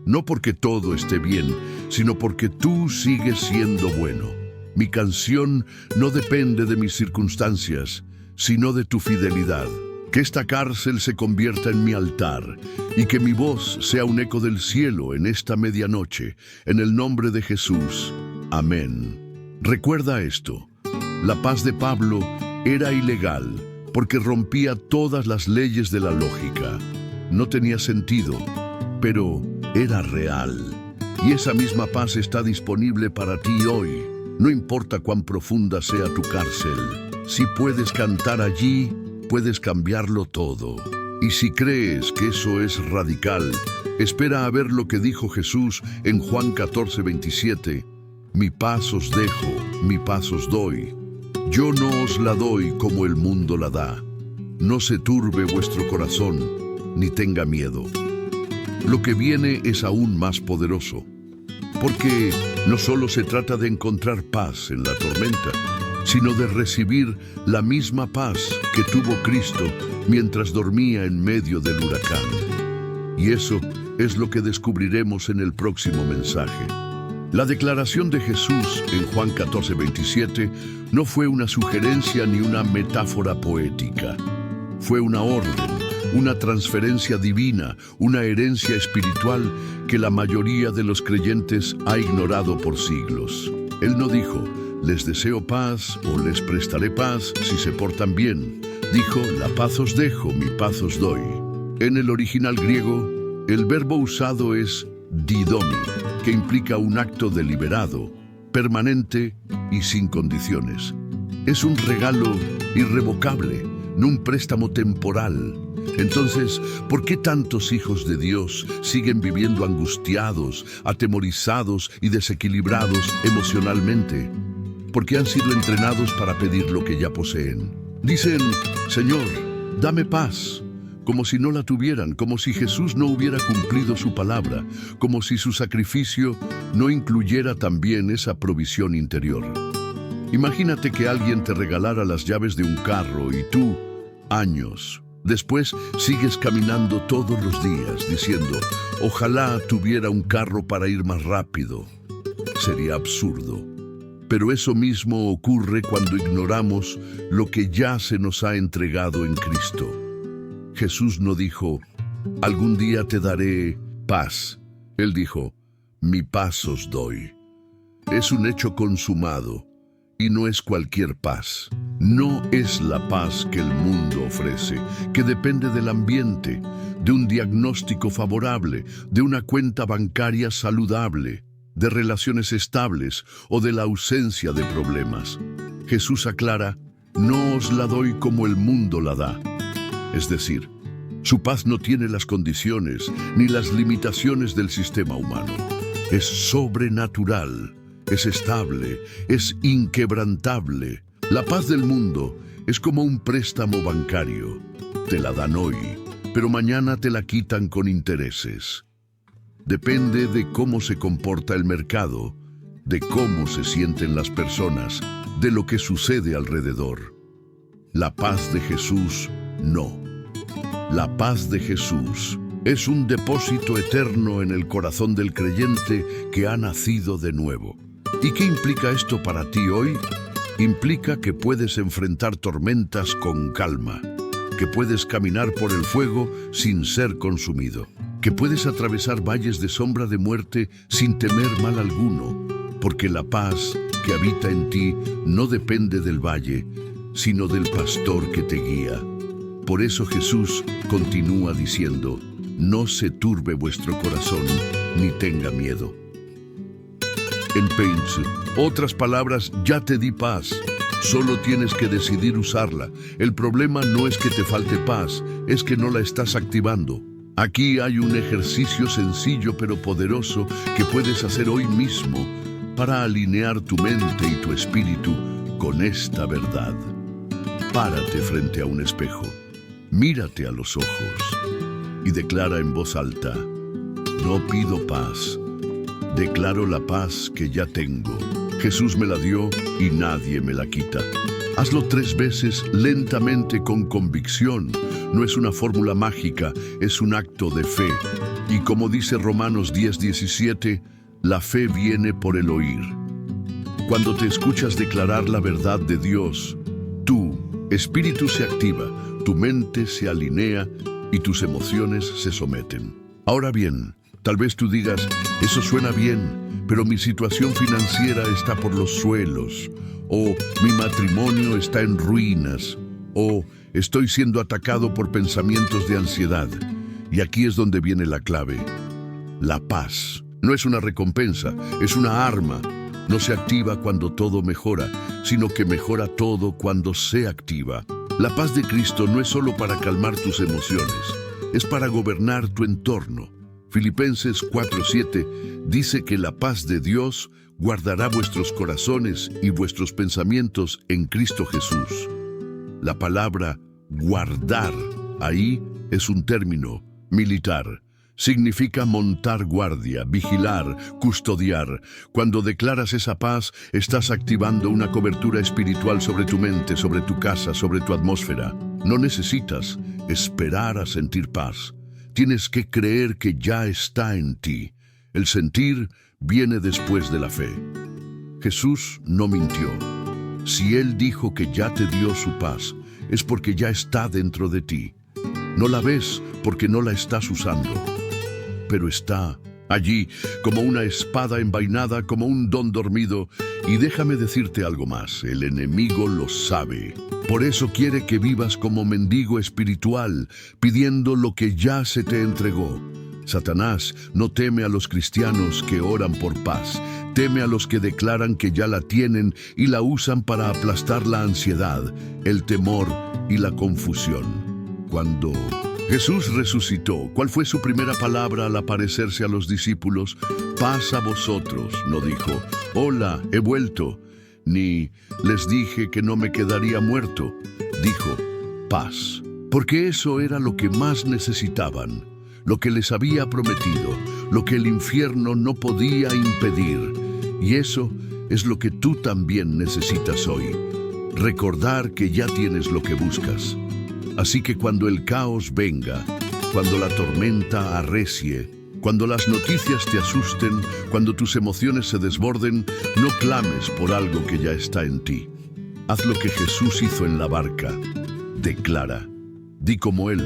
S1: No porque todo esté bien, sino porque tú sigues siendo bueno. Mi canción no depende de mis circunstancias, sino de tu fidelidad. Que esta cárcel se convierta en mi altar y que mi voz sea un eco del cielo en esta medianoche, en el nombre de Jesús. Amén. Recuerda esto. La paz de Pablo era ilegal porque rompía todas las leyes de la lógica. No tenía sentido, pero era real. Y esa misma paz está disponible para ti hoy. No importa cuán profunda sea tu cárcel. Si puedes cantar allí, puedes cambiarlo todo. Y si crees que eso es radical, espera a ver lo que dijo Jesús en Juan 14:27. Mi paz os dejo, mi paz os doy. Yo no os la doy como el mundo la da. No se turbe vuestro corazón, ni tenga miedo. Lo que viene es aún más poderoso, porque no solo se trata de encontrar paz en la tormenta, sino de recibir la misma paz que tuvo Cristo mientras dormía en medio del huracán. Y eso es lo que descubriremos en el próximo mensaje. La declaración de Jesús en Juan 14:27 no fue una sugerencia ni una metáfora poética. Fue una orden, una transferencia divina, una herencia espiritual que la mayoría de los creyentes ha ignorado por siglos. Él no dijo, les deseo paz o les prestaré paz si se portan bien. Dijo, la paz os dejo, mi paz os doy. En el original griego, el verbo usado es didomi, que implica un acto deliberado, permanente y sin condiciones. Es un regalo irrevocable, no un préstamo temporal. Entonces, ¿por qué tantos hijos de Dios siguen viviendo angustiados, atemorizados y desequilibrados emocionalmente? Porque han sido entrenados para pedir lo que ya poseen. Dicen, Señor, dame paz, como si no la tuvieran, como si Jesús no hubiera cumplido su palabra, como si su sacrificio no incluyera también esa provisión interior. Imagínate que alguien te regalara las llaves de un carro y tú, años después, sigues caminando todos los días diciendo, ojalá tuviera un carro para ir más rápido. Sería absurdo. Pero eso mismo ocurre cuando ignoramos lo que ya se nos ha entregado en Cristo. Jesús no dijo, algún día te daré paz. Él dijo, mi paz os doy. Es un hecho consumado y no es cualquier paz. No es la paz que el mundo ofrece, que depende del ambiente, de un diagnóstico favorable, de una cuenta bancaria saludable, de relaciones estables o de la ausencia de problemas. Jesús aclara, no os la doy como el mundo la da. Es decir, su paz no tiene las condiciones ni las limitaciones del sistema humano. Es sobrenatural, es estable, es inquebrantable. La paz del mundo es como un préstamo bancario. Te la dan hoy, pero mañana te la quitan con intereses. Depende de cómo se comporta el mercado, de cómo se sienten las personas, de lo que sucede alrededor. La paz de Jesús, no. La paz de Jesús es un depósito eterno en el corazón del creyente que ha nacido de nuevo. ¿Y qué implica esto para ti hoy? Implica que puedes enfrentar tormentas con calma, que puedes caminar por el fuego sin ser consumido, que puedes atravesar valles de sombra de muerte sin temer mal alguno, porque la paz que habita en ti no depende del valle, sino del pastor que te guía. Por eso Jesús continúa diciendo, no se turbe vuestro corazón, ni tenga miedo. En Paints, otras palabras, ya te di paz. Solo tienes que decidir usarla. El problema no es que te falte paz, es que no la estás activando. Aquí hay un ejercicio sencillo pero poderoso que puedes hacer hoy mismo para alinear tu mente y tu espíritu con esta verdad. Párate frente a un espejo, mírate a los ojos y declara en voz alta, no pido paz. Declaro la paz que ya tengo. Jesús me la dio y nadie me la quita. Hazlo 3 veces lentamente con convicción. No es una fórmula mágica, es un acto de fe. Y como dice Romanos 10:17, la fe viene por el oír. Cuando te escuchas declarar la verdad de Dios, tu espíritu se activa, tu mente se alinea y tus emociones se someten. Ahora bien, tal vez tú digas, eso suena bien, pero mi situación financiera está por los suelos, o mi matrimonio está en ruinas, o estoy siendo atacado por pensamientos de ansiedad. Y aquí es donde viene la clave. La paz no es una recompensa, es una arma. No se activa cuando todo mejora, sino que mejora todo cuando se activa. La paz de Cristo no es solo para calmar tus emociones, es para gobernar tu entorno. Filipenses 4:7 dice que la paz de Dios guardará vuestros corazones y vuestros pensamientos en Cristo Jesús. La palabra guardar ahí es un término militar. Significa montar guardia, vigilar, custodiar. Cuando declaras esa paz, estás activando una cobertura espiritual sobre tu mente, sobre tu casa, sobre tu atmósfera. No necesitas esperar a sentir paz. Tienes que creer que ya está en ti. El sentir viene después de la fe. Jesús no mintió. Si Él dijo que ya te dio su paz, es porque ya está dentro de ti. No la ves porque no la estás usando, pero está allí como una espada envainada, como un don dormido. Y déjame decirte algo más, el enemigo lo sabe. Por eso quiere que vivas como mendigo espiritual, pidiendo lo que ya se te entregó. Satanás no teme a los cristianos que oran por paz, teme a los que declaran que ya la tienen y la usan para aplastar la ansiedad, el temor y la confusión. Cuando Jesús resucitó, ¿cuál fue su primera palabra al aparecerse a los discípulos? Paz a vosotros, no dijo, hola, he vuelto, ni les dije que no me quedaría muerto. Dijo, paz, porque eso era lo que más necesitaban, lo que les había prometido, lo que el infierno no podía impedir. Y eso es lo que tú también necesitas hoy, recordar que ya tienes lo que buscas. Así que cuando el caos venga, cuando la tormenta arrecie, cuando las noticias te asusten, cuando tus emociones se desborden, no clames por algo que ya está en ti. Haz lo que Jesús hizo en la barca. Declara. Di como Él.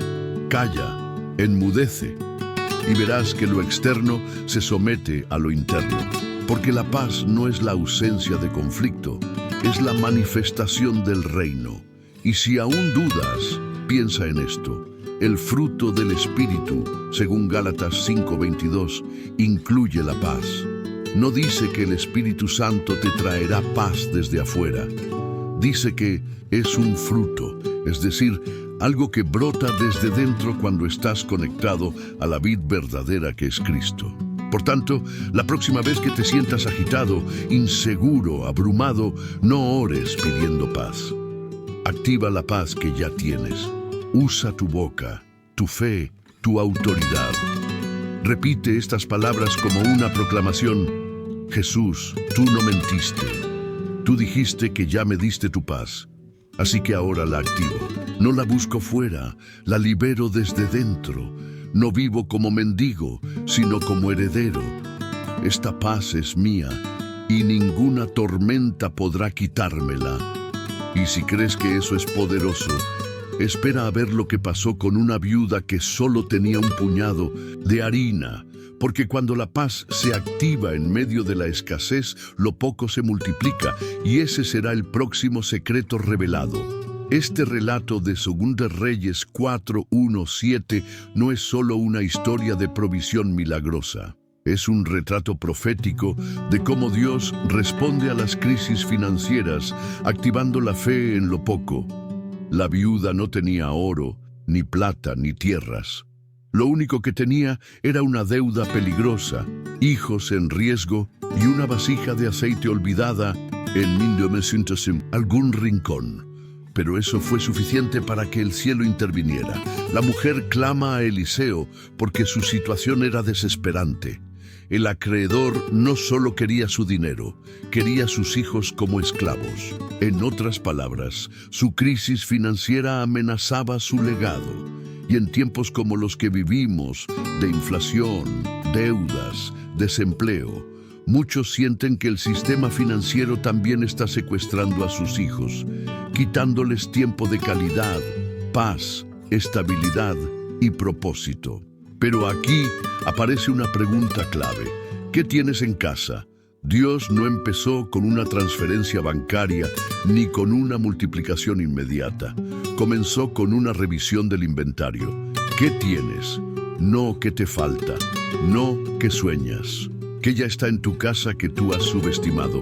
S1: Calla. Enmudece. Y verás que lo externo se somete a lo interno. Porque la paz no es la ausencia de conflicto, es la manifestación del reino. Y si aún dudas, piensa en esto. El fruto del Espíritu, según Gálatas 5:22, incluye la paz. No dice que el Espíritu Santo te traerá paz desde afuera. Dice que es un fruto, es decir, algo que brota desde dentro cuando estás conectado a la vid verdadera que es Cristo. Por tanto, la próxima vez que te sientas agitado, inseguro, abrumado, no ores pidiendo paz. Activa la paz que ya tienes. Usa tu boca, tu fe, tu autoridad. Repite estas palabras como una proclamación. Jesús, tú no mentiste. Tú dijiste que ya me diste tu paz. Así que ahora la activo. No la busco fuera, la libero desde dentro. No vivo como mendigo, sino como heredero. Esta paz es mía y ninguna tormenta podrá quitármela. Y si crees que eso es poderoso, espera a ver lo que pasó con una viuda que solo tenía un puñado de harina, porque cuando la paz se activa en medio de la escasez, lo poco se multiplica, y ese será el próximo secreto revelado. Este relato de 2 Reyes 4:1-7 no es solo una historia de provisión milagrosa. Es un retrato profético de cómo Dios responde a las crisis financieras, activando la fe en lo poco. La viuda no tenía oro, ni plata, ni tierras. Lo único que tenía era una deuda peligrosa, hijos en riesgo y una vasija de aceite olvidada en algún rincón. Pero eso fue suficiente para que el cielo interviniera. La mujer clama a Eliseo porque su situación era desesperante. El acreedor no solo quería su dinero, quería a sus hijos como esclavos. En otras palabras, su crisis financiera amenazaba su legado. Y en tiempos como los que vivimos, de inflación, deudas, desempleo, muchos sienten que el sistema financiero también está secuestrando a sus hijos, quitándoles tiempo de calidad, paz, estabilidad y propósito. Pero aquí aparece una pregunta clave. ¿Qué tienes en casa? Dios no empezó con una transferencia bancaria ni con una multiplicación inmediata. Comenzó con una revisión del inventario. ¿Qué tienes? No qué te falta, no qué sueñas. ¿Qué ya está en tu casa que tú has subestimado?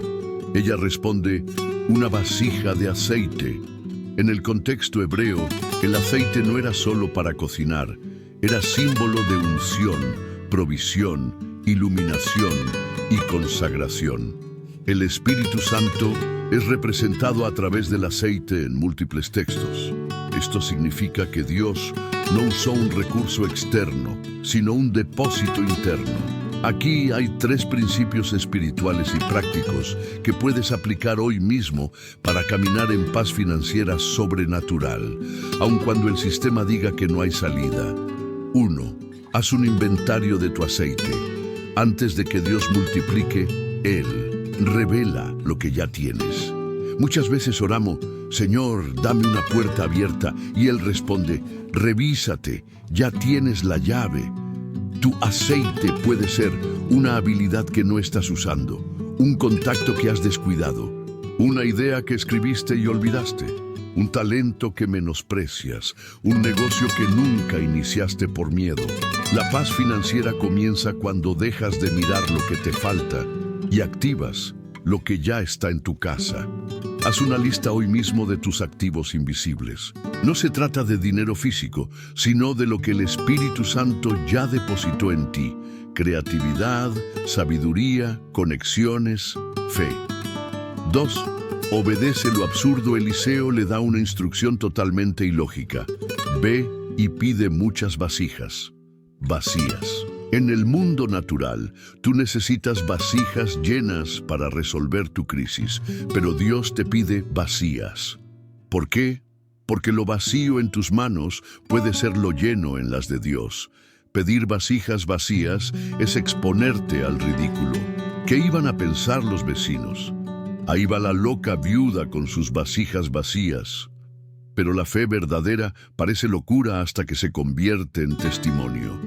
S1: Ella responde, una vasija de aceite. En el contexto hebreo, el aceite no era solo para cocinar, era símbolo de unción, provisión, iluminación y consagración. El Espíritu Santo es representado a través del aceite en múltiples textos. Esto significa que Dios no usó un recurso externo, sino un depósito interno. Aquí hay 3 principios espirituales y prácticos que puedes aplicar hoy mismo para caminar en paz financiera sobrenatural, aun cuando el sistema diga que no hay salida. 1. Haz un inventario de tu aceite. Antes de que Dios multiplique, Él revela lo que ya tienes. Muchas veces oramos, Señor, dame una puerta abierta, y Él responde, revísate, ya tienes la llave. Tu aceite puede ser una habilidad que no estás usando, un contacto que has descuidado, una idea que escribiste y olvidaste, un talento que menosprecias, un negocio que nunca iniciaste por miedo. La paz financiera comienza cuando dejas de mirar lo que te falta y activas lo que ya está en tu casa. Haz una lista hoy mismo de tus activos invisibles. No se trata de dinero físico, sino de lo que el Espíritu Santo ya depositó en ti. Creatividad, sabiduría, conexiones, fe. 2. Obedece lo absurdo. Eliseo le da una instrucción totalmente ilógica. Ve y pide muchas vasijas vacías. En el mundo natural, tú necesitas vasijas llenas para resolver tu crisis, pero Dios te pide vacías. ¿Por qué? Porque lo vacío en tus manos puede ser lo lleno en las de Dios. Pedir vasijas vacías es exponerte al ridículo. ¿Qué iban a pensar los vecinos? Ahí va la loca viuda con sus vasijas vacías. Pero la fe verdadera parece locura hasta que se convierte en testimonio.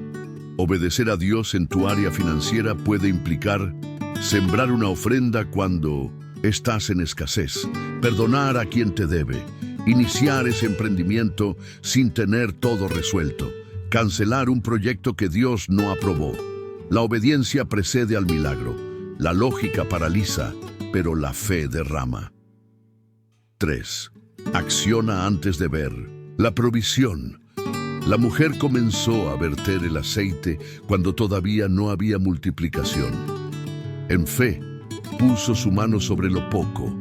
S1: Obedecer a Dios en tu área financiera puede implicar sembrar una ofrenda cuando estás en escasez, perdonar a quien te debe, iniciar ese emprendimiento sin tener todo resuelto, cancelar un proyecto que Dios no aprobó. La obediencia precede al milagro, la lógica paraliza, pero la fe derrama. 3. Acciona antes de ver. La provisión. La mujer comenzó a verter el aceite cuando todavía no había multiplicación. En fe, puso su mano sobre lo poco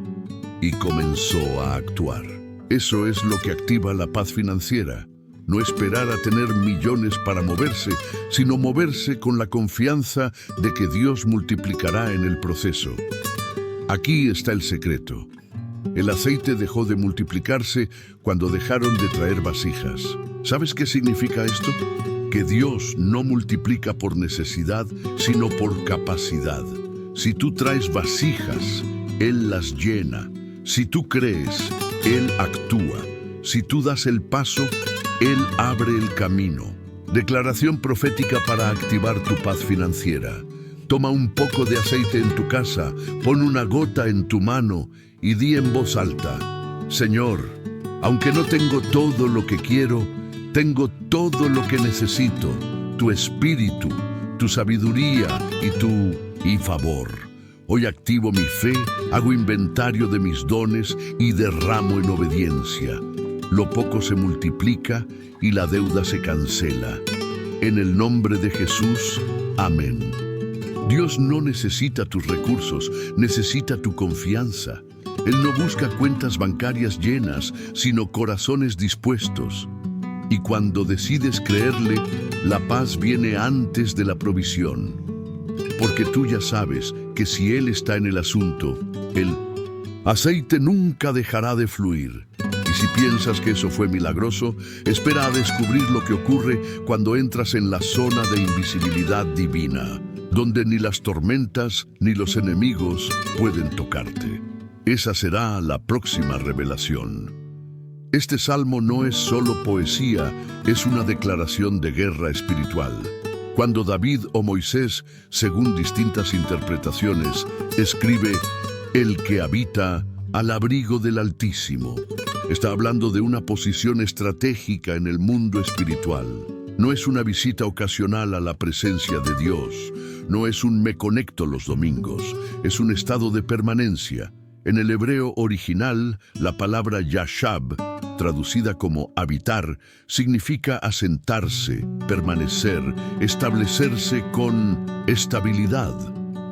S1: y comenzó a actuar. Eso es lo que activa la paz financiera. No esperar a tener millones para moverse, sino moverse con la confianza de que Dios multiplicará en el proceso. Aquí está el secreto. El aceite dejó de multiplicarse cuando dejaron de traer vasijas. ¿Sabes qué significa esto? Que Dios no multiplica por necesidad, sino por capacidad. Si tú traes vasijas, Él las llena. Si tú crees, Él actúa. Si tú das el paso, Él abre el camino. Declaración profética para activar tu paz financiera. Toma un poco de aceite en tu casa, pon una gota en tu mano y di en voz alta, Señor, aunque no tengo todo lo que quiero, tengo todo lo que necesito, tu espíritu, tu sabiduría y favor. Hoy activo mi fe, hago inventario de mis dones y derramo en obediencia. Lo poco se multiplica y la deuda se cancela. En el nombre de Jesús, amén. Dios no necesita tus recursos, necesita tu confianza. Él no busca cuentas bancarias llenas, sino corazones dispuestos. Y cuando decides creerle, la paz viene antes de la provisión. Porque tú ya sabes que si Él está en el asunto, el aceite nunca dejará de fluir. Y si piensas que eso fue milagroso, espera a descubrir lo que ocurre cuando entras en la zona de invisibilidad divina, donde ni las tormentas ni los enemigos pueden tocarte. Esa será la próxima revelación. Este salmo no es solo poesía, es una declaración de guerra espiritual. Cuando David o Moisés, según distintas interpretaciones, escribe «El que habita al abrigo del Altísimo», está hablando de una posición estratégica en el mundo espiritual. No es una visita ocasional a la presencia de Dios, no es un me conecto los domingos, es un estado de permanencia. En el hebreo original, la palabra yashab, traducida como habitar, significa asentarse, permanecer, establecerse con estabilidad.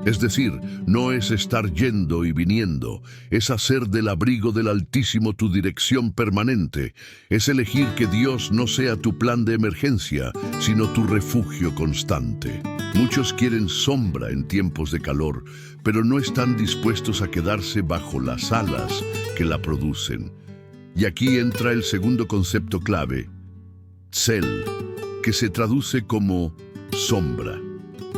S1: Es decir, no es estar yendo y viniendo, es hacer del abrigo del Altísimo tu dirección permanente, es elegir que Dios no sea tu plan de emergencia, sino tu refugio constante. Muchos quieren sombra en tiempos de calor, pero no están dispuestos a quedarse bajo las alas que la producen. Y aquí entra el segundo concepto clave, tzel, que se traduce como sombra.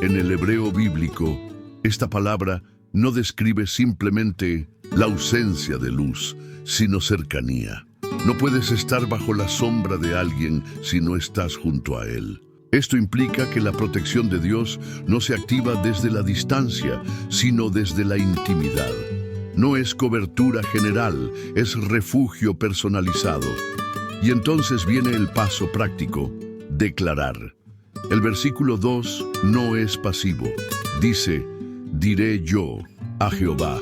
S1: En el hebreo bíblico, esta palabra no describe simplemente la ausencia de luz, sino cercanía. No puedes estar bajo la sombra de alguien si no estás junto a él. Esto implica que la protección de Dios no se activa desde la distancia, sino desde la intimidad. No es cobertura general, es refugio personalizado. Y entonces viene el paso práctico, declarar. El versículo 2 no es pasivo. Dice, diré yo a Jehová,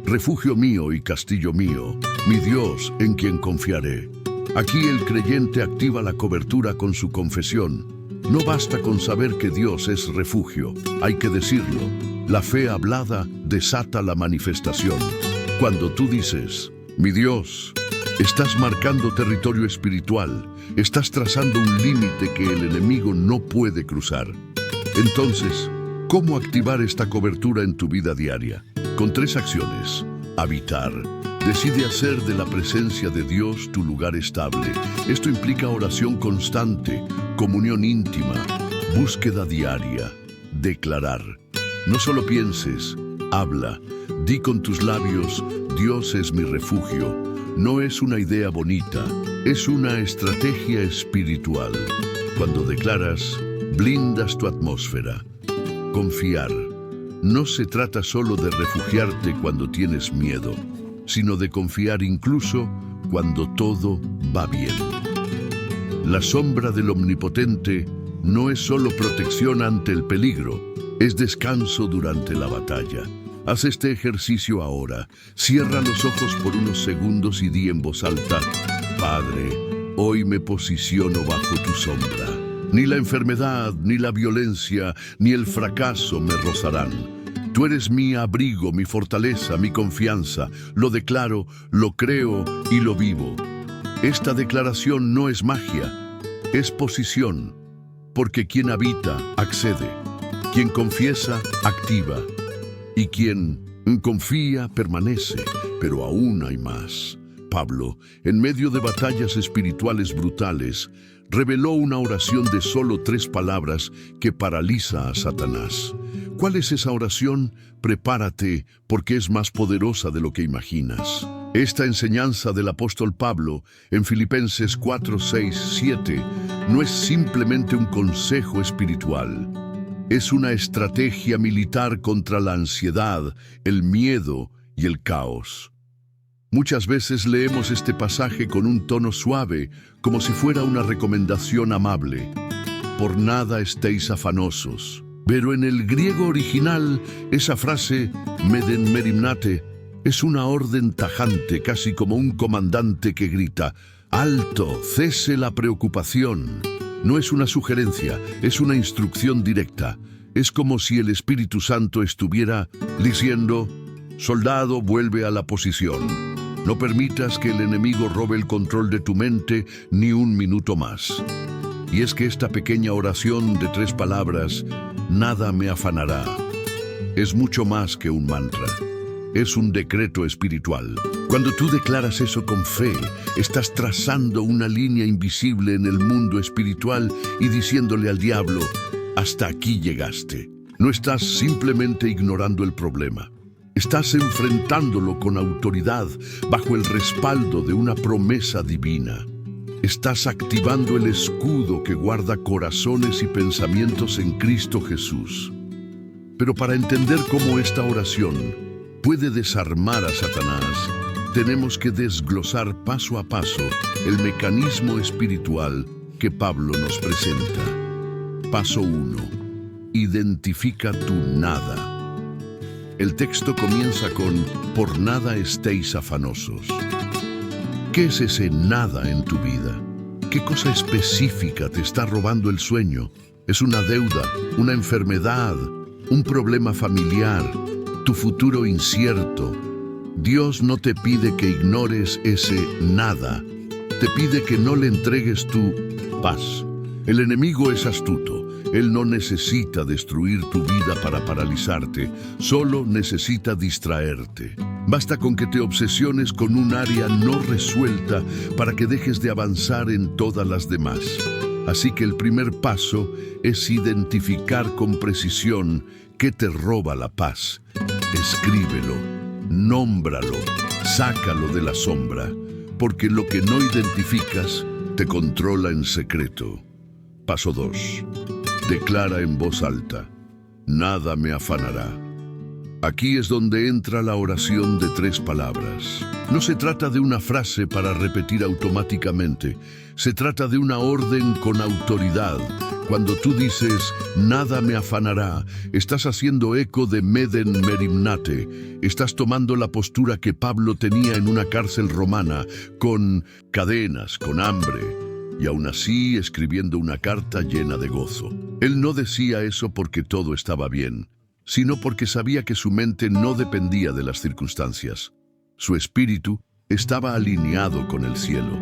S1: refugio mío y castillo mío, mi Dios en quien confiaré. Aquí el creyente activa la cobertura con su confesión. No basta con saber que Dios es refugio, hay que decirlo. La fe hablada desata la manifestación. Cuando tú dices, mi Dios, estás marcando territorio espiritual, estás trazando un límite que el enemigo no puede cruzar. Entonces, ¿cómo activar esta cobertura en tu vida diaria? Con 3 acciones. Habitar. Decide hacer de la presencia de Dios tu lugar estable. Esto implica oración constante, comunión íntima, búsqueda diaria. Declarar. No solo pienses, habla. Di con tus labios, Dios es mi refugio. No es una idea bonita, es una estrategia espiritual. Cuando declaras, blindas tu atmósfera. Confiar. No se trata solo de refugiarte cuando tienes miedo, sino de confiar incluso cuando todo va bien. La sombra del Omnipotente no es solo protección ante el peligro, es descanso durante la batalla. Haz este ejercicio ahora. Cierra los ojos por unos segundos y di en voz alta, Padre, hoy me posiciono bajo tu sombra. Ni la enfermedad, ni la violencia, ni el fracaso me rozarán. Tú eres mi abrigo, mi fortaleza, mi confianza. Lo declaro, lo creo y lo vivo. Esta declaración no es magia, es posición. Porque quien habita, accede. Quien confiesa, activa. Y quien confía, permanece. Pero aún hay más. Pablo, en medio de batallas espirituales brutales, reveló una oración de solo 3 palabras que paraliza a Satanás. ¿Cuál es esa oración? Prepárate, porque es más poderosa de lo que imaginas. Esta enseñanza del apóstol Pablo en Filipenses 4, 6, 7 no es simplemente un consejo espiritual. Es una estrategia militar contra la ansiedad, el miedo y el caos. Muchas veces leemos este pasaje con un tono suave, como si fuera una recomendación amable. Por nada estéis afanosos. Pero en el griego original, esa frase, meden merimnate, es una orden tajante, casi como un comandante que grita, ¡alto, cese la preocupación! No es una sugerencia, es una instrucción directa. Es como si el Espíritu Santo estuviera diciendo, soldado, vuelve a la posición. No permitas que el enemigo robe el control de tu mente ni un minuto más. Y es que esta pequeña oración de 3 palabras, nada me afanará, es mucho más que un mantra. Es un decreto espiritual. Cuando tú declaras eso con fe, estás trazando una línea invisible en el mundo espiritual y diciéndole al diablo, hasta aquí llegaste. No estás simplemente ignorando el problema. Estás enfrentándolo con autoridad, bajo el respaldo de una promesa divina. Estás activando el escudo que guarda corazones y pensamientos en Cristo Jesús. Pero para entender cómo esta oración puede desarmar a Satanás, tenemos que desglosar paso a paso el mecanismo espiritual que Pablo nos presenta. Paso 1. Identifica tu nada. El texto comienza con, por nada estéis afanosos. ¿Qué es ese nada en tu vida? ¿Qué cosa específica te está robando el sueño? ¿Es una deuda, una enfermedad, un problema familiar, tu futuro incierto? Dios no te pide que ignores ese nada. Te pide que no le entregues tu paz. El enemigo es astuto. Él no necesita destruir tu vida para paralizarte, solo necesita distraerte. Basta con que te obsesiones con un área no resuelta para que dejes de avanzar en todas las demás. Así que el primer paso es identificar con precisión qué te roba la paz. Escríbelo, nómbralo, sácalo de la sombra, porque lo que no identificas te controla en secreto. Paso 2. Declara en voz alta: nada me afanará. Aquí es donde entra la oración de 3 palabras. No se trata de una frase para repetir automáticamente. Se trata de una orden con autoridad. Cuando tú dices, nada me afanará, estás haciendo eco de Meden Merimnate. Estás tomando la postura que Pablo tenía en una cárcel romana, con cadenas, con hambre, y aún así escribiendo una carta llena de gozo. Él no decía eso porque todo estaba bien, sino porque sabía que su mente no dependía de las circunstancias. Su espíritu estaba alineado con el cielo.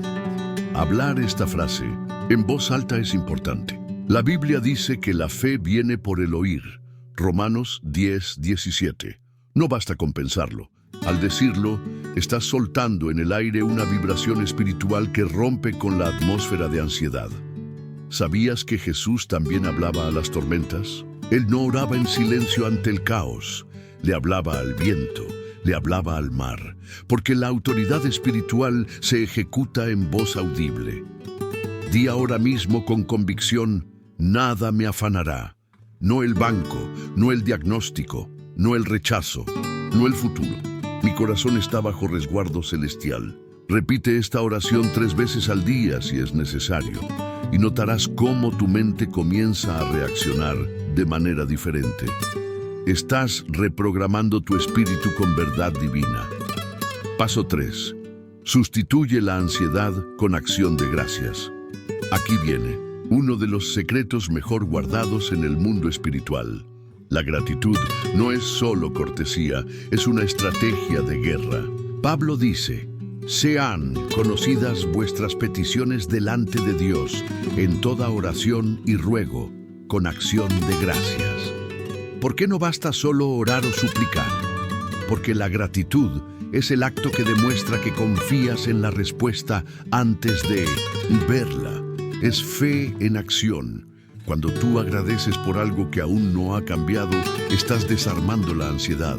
S1: Hablar esta frase en voz alta es importante. La Biblia dice que la fe viene por el oír. Romanos 10:17. No basta con pensarlo. Al decirlo, estás soltando en el aire una vibración espiritual que rompe con la atmósfera de ansiedad. ¿Sabías que Jesús también hablaba a las tormentas? Él no oraba en silencio ante el caos. Le hablaba al viento, le hablaba al mar, porque la autoridad espiritual se ejecuta en voz audible. Di ahora mismo con convicción: nada me afanará. No el banco, no el diagnóstico, no el rechazo, no el futuro. Mi corazón está bajo resguardo celestial. Repite esta oración 3 veces al día si es necesario, y notarás cómo tu mente comienza a reaccionar de manera diferente. Estás reprogramando tu espíritu con verdad divina. Paso 3. Sustituye la ansiedad con acción de gracias. Aquí viene uno de los secretos mejor guardados en el mundo espiritual. La gratitud no es solo cortesía, es una estrategia de guerra. Pablo dice: sean conocidas vuestras peticiones delante de Dios en toda oración y ruego, con acción de gracias. ¿Por qué no basta solo orar o suplicar? Porque la gratitud es el acto que demuestra que confías en la respuesta antes de verla. Es fe en acción. Cuando tú agradeces por algo que aún no ha cambiado, estás desarmando la ansiedad.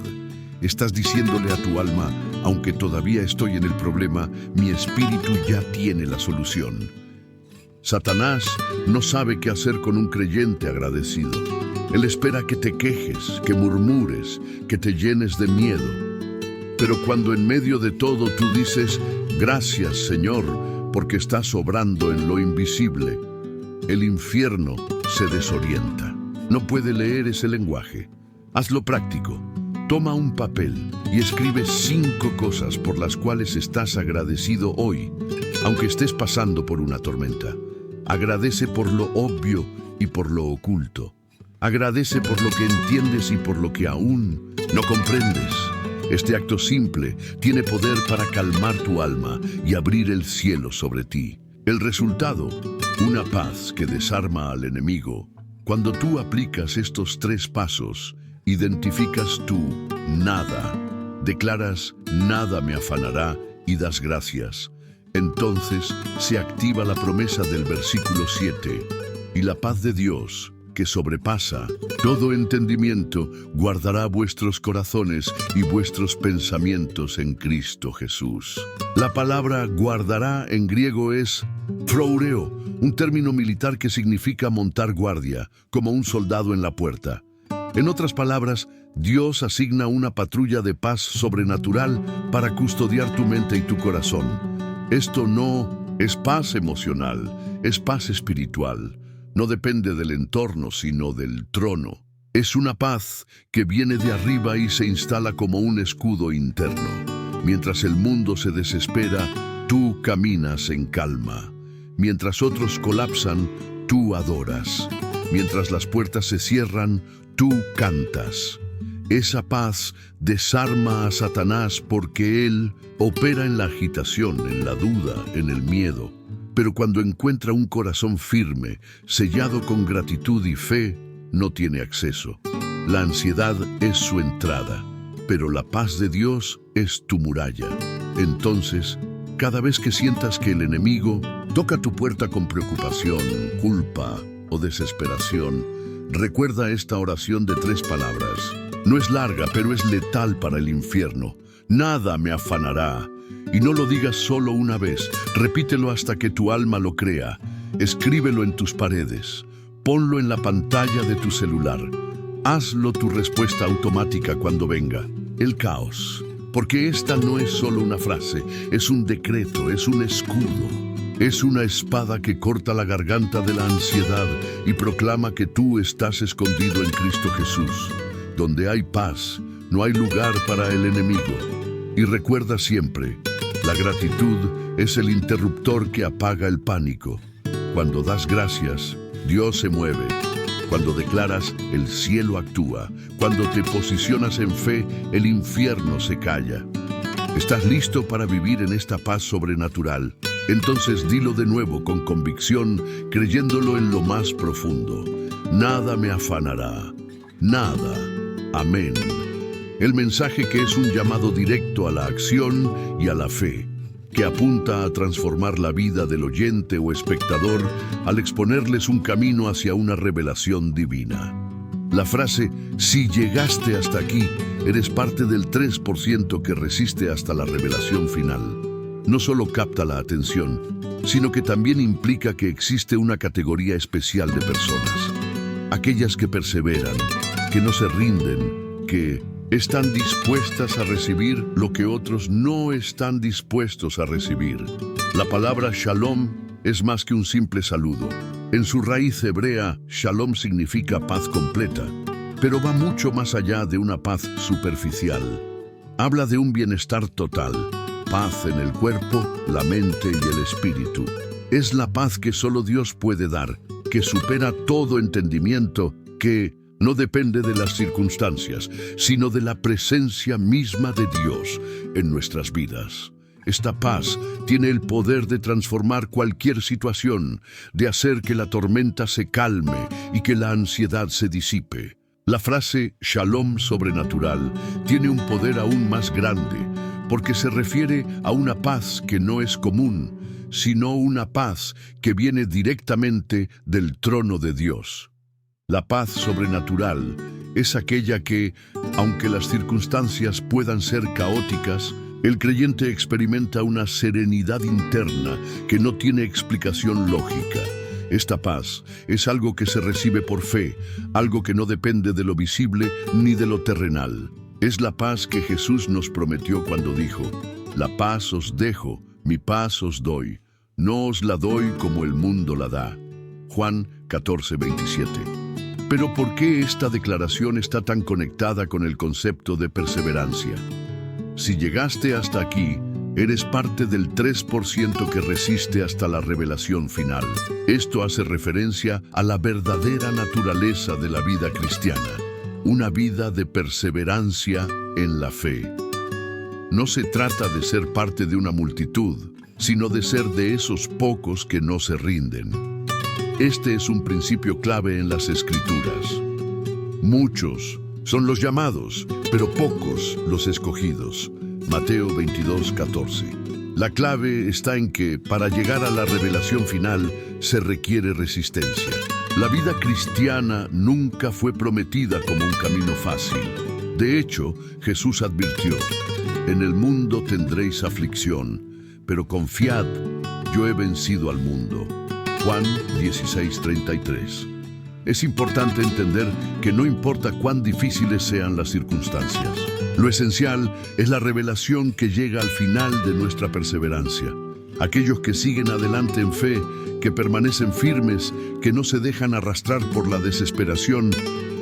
S1: Estás diciéndole a tu alma: aunque todavía estoy en el problema, mi espíritu ya tiene la solución. Satanás no sabe qué hacer con un creyente agradecido. Él espera que te quejes, que murmures, que te llenes de miedo. Pero cuando en medio de todo tú dices: gracias, Señor, porque estás obrando en lo invisible, el infierno se desorienta. No puede leer ese lenguaje. Hazlo práctico. Toma un papel y escribe 5 cosas por las cuales estás agradecido hoy, aunque estés pasando por una tormenta. Agradece por lo obvio y por lo oculto. Agradece por lo que entiendes y por lo que aún no comprendes. Este acto simple tiene poder para calmar tu alma y abrir el cielo sobre ti. El resultado: una paz que desarma al enemigo. Cuando tú aplicas estos 3 pasos, identificas tu nada, declaras: nada me afanará, y das gracias. Entonces se activa la promesa del versículo 7. Y la paz de Dios, que sobrepasa todo entendimiento, guardará vuestros corazones y vuestros pensamientos en Cristo Jesús. La palabra guardará en griego es phroureo, un término militar que significa montar guardia, como un soldado en la puerta. En otras palabras, Dios asigna una patrulla de paz sobrenatural para custodiar tu mente y tu corazón. Esto no es paz emocional, es paz espiritual. No depende del entorno, sino del trono. Es una paz que viene de arriba y se instala como un escudo interno. Mientras el mundo se desespera, tú caminas en calma. Mientras otros colapsan, tú adoras. Mientras las puertas se cierran, tú cantas. Esa paz desarma a Satanás porque él opera en la agitación, en la duda, en el miedo. Pero cuando encuentra un corazón firme, sellado con gratitud y fe, no tiene acceso. La ansiedad es su entrada, pero la paz de Dios es tu muralla. Entonces, cada vez que sientas que el enemigo toca tu puerta con preocupación, culpa o desesperación, recuerda esta oración de 3 palabras. No es larga, pero es letal para el infierno. Nada me afanará. Y no lo digas solo una vez, repítelo hasta que tu alma lo crea. Escríbelo en tus paredes. Ponlo en la pantalla de tu celular. Hazlo tu respuesta automática cuando venga el caos. Porque esta no es solo una frase, es un decreto, es un escudo. Es una espada que corta la garganta de la ansiedad y proclama que tú estás escondido en Cristo Jesús. Donde hay paz, no hay lugar para el enemigo. Y recuerda siempre, la gratitud es el interruptor que apaga el pánico. Cuando das gracias, Dios se mueve. Cuando declaras, el cielo actúa. Cuando te posicionas en fe, el infierno se calla. ¿Estás listo para vivir en esta paz sobrenatural? Entonces dilo de nuevo con convicción, creyéndolo en lo más profundo. Nada me afanará. Nada. Amén. El mensaje que es un llamado directo a la acción y a la fe, que apunta a transformar la vida del oyente o espectador al exponerles un camino hacia una revelación divina. La frase, si llegaste hasta aquí, eres parte del 3% que resiste hasta la revelación final, no solo capta la atención, sino que también implica que existe una categoría especial de personas. Aquellas que perseveran, que no se rinden, que están dispuestas a recibir lo que otros no están dispuestos a recibir. La palabra shalom es más que un simple saludo. En su raíz hebrea, shalom significa paz completa, pero va mucho más allá de una paz superficial. Habla de un bienestar total, paz en el cuerpo, la mente y el espíritu. Es la paz que solo Dios puede dar, que supera todo entendimiento, que no depende de las circunstancias, sino de la presencia misma de Dios en nuestras vidas. Esta paz tiene el poder de transformar cualquier situación, de hacer que la tormenta se calme y que la ansiedad se disipe. La frase Shalom sobrenatural tiene un poder aún más grande, porque se refiere a una paz que no es común, sino una paz que viene directamente del trono de Dios. La paz sobrenatural es aquella que, aunque las circunstancias puedan ser caóticas, el creyente experimenta una serenidad interna que no tiene explicación lógica. Esta paz es algo que se recibe por fe, algo que no depende de lo visible ni de lo terrenal. Es la paz que Jesús nos prometió cuando dijo, «La paz os dejo, mi paz os doy. No os la doy como el mundo la da». Juan 14:27. Pero ¿por qué esta declaración está tan conectada con el concepto de perseverancia? Si llegaste hasta aquí, eres parte del 3% que resiste hasta la revelación final. Esto hace referencia a la verdadera naturaleza de la vida cristiana, una vida de perseverancia en la fe. No se trata de ser parte de una multitud, sino de ser de esos pocos que no se rinden. Este es un principio clave en las Escrituras. Muchos son los llamados, pero pocos los escogidos. Mateo 22:14. La clave está en que, para llegar a la revelación final, se requiere resistencia. La vida cristiana nunca fue prometida como un camino fácil. De hecho, Jesús advirtió, «En el mundo tendréis aflicción, pero confiad, yo he vencido al mundo». Juan 16:33. Es importante entender que no importa cuán difíciles sean las circunstancias. Lo esencial es la revelación que llega al final de nuestra perseverancia. Aquellos que siguen adelante en fe, que permanecen firmes, que no se dejan arrastrar por la desesperación,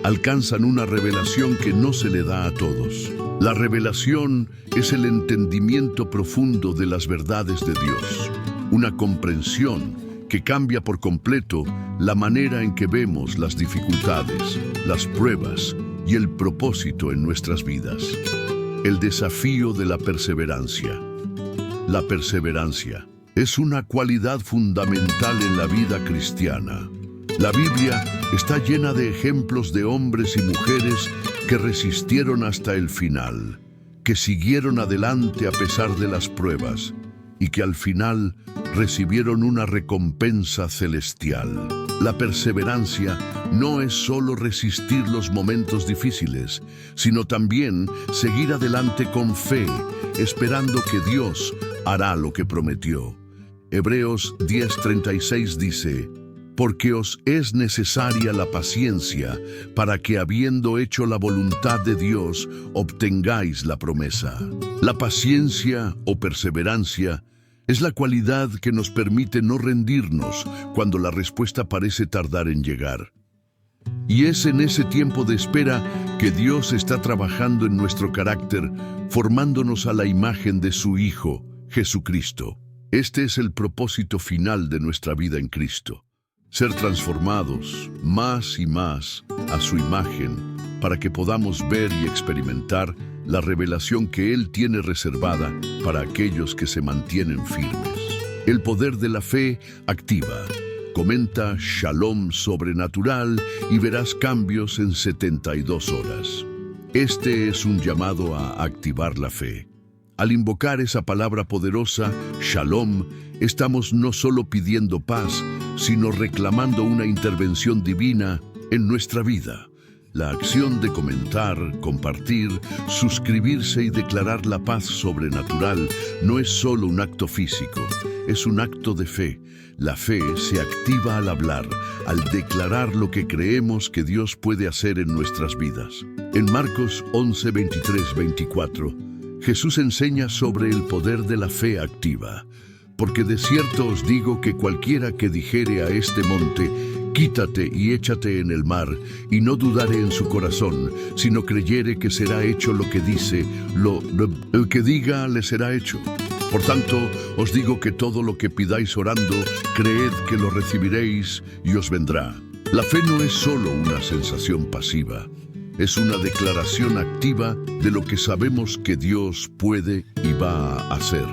S1: alcanzan una revelación que no se le da a todos. La revelación es el entendimiento profundo de las verdades de Dios, una comprensión que cambia por completo la manera en que vemos las dificultades, las pruebas y el propósito en nuestras vidas. El desafío de la perseverancia. La perseverancia es una cualidad fundamental en la vida cristiana. La Biblia está llena de ejemplos de hombres y mujeres que resistieron hasta el final, que siguieron adelante a pesar de las pruebas y que al final recibieron una recompensa celestial. La perseverancia no es solo resistir los momentos difíciles, sino también seguir adelante con fe, esperando que Dios hará lo que prometió. Hebreos 10:36 dice: porque os es necesaria la paciencia, para que habiendo hecho la voluntad de Dios, obtengáis la promesa. La paciencia o perseverancia es la cualidad que nos permite no rendirnos cuando la respuesta parece tardar en llegar. Y es en ese tiempo de espera que Dios está trabajando en nuestro carácter, formándonos a la imagen de su Hijo, Jesucristo. Este es el propósito final de nuestra vida en Cristo: ser transformados más y más a su imagen, para que podamos ver y experimentar la revelación que Él tiene reservada para aquellos que se mantienen firmes. El poder de la fe activa. Comenta Shalom Sobrenatural y verás cambios en 72 horas. Este es un llamado a activar la fe. Al invocar esa palabra poderosa, Shalom, estamos no solo pidiendo paz, sino reclamando una intervención divina en nuestra vida. La acción de comentar, compartir, suscribirse y declarar la paz sobrenatural no es solo un acto físico, es un acto de fe. La fe se activa al hablar, al declarar lo que creemos que Dios puede hacer en nuestras vidas. En Marcos 11:23-24, Jesús enseña sobre el poder de la fe activa. Porque de cierto os digo que cualquiera que dijere a este monte, quítate y échate en el mar, y no dudare en su corazón, sino creyere que será hecho lo que dice, el que diga le será hecho. Por tanto, os digo que todo lo que pidáis orando, creed que lo recibiréis y os vendrá. La fe no es solo una sensación pasiva, es una declaración activa de lo que sabemos que Dios puede y va a hacer.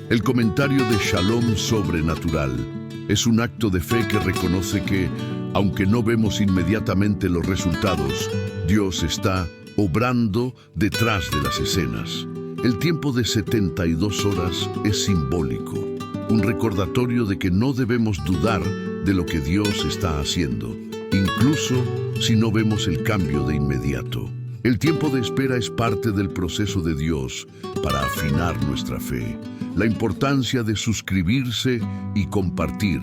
S1: El comentario de Shalom Sobrenatural es un acto de fe que reconoce que, aunque no vemos inmediatamente los resultados, Dios está obrando detrás de las escenas. El tiempo de 72 horas es simbólico, un recordatorio de que no debemos dudar de lo que Dios está haciendo, incluso si no vemos el cambio de inmediato. El tiempo de espera es parte del proceso de Dios para afinar nuestra fe. La importancia de suscribirse y compartir.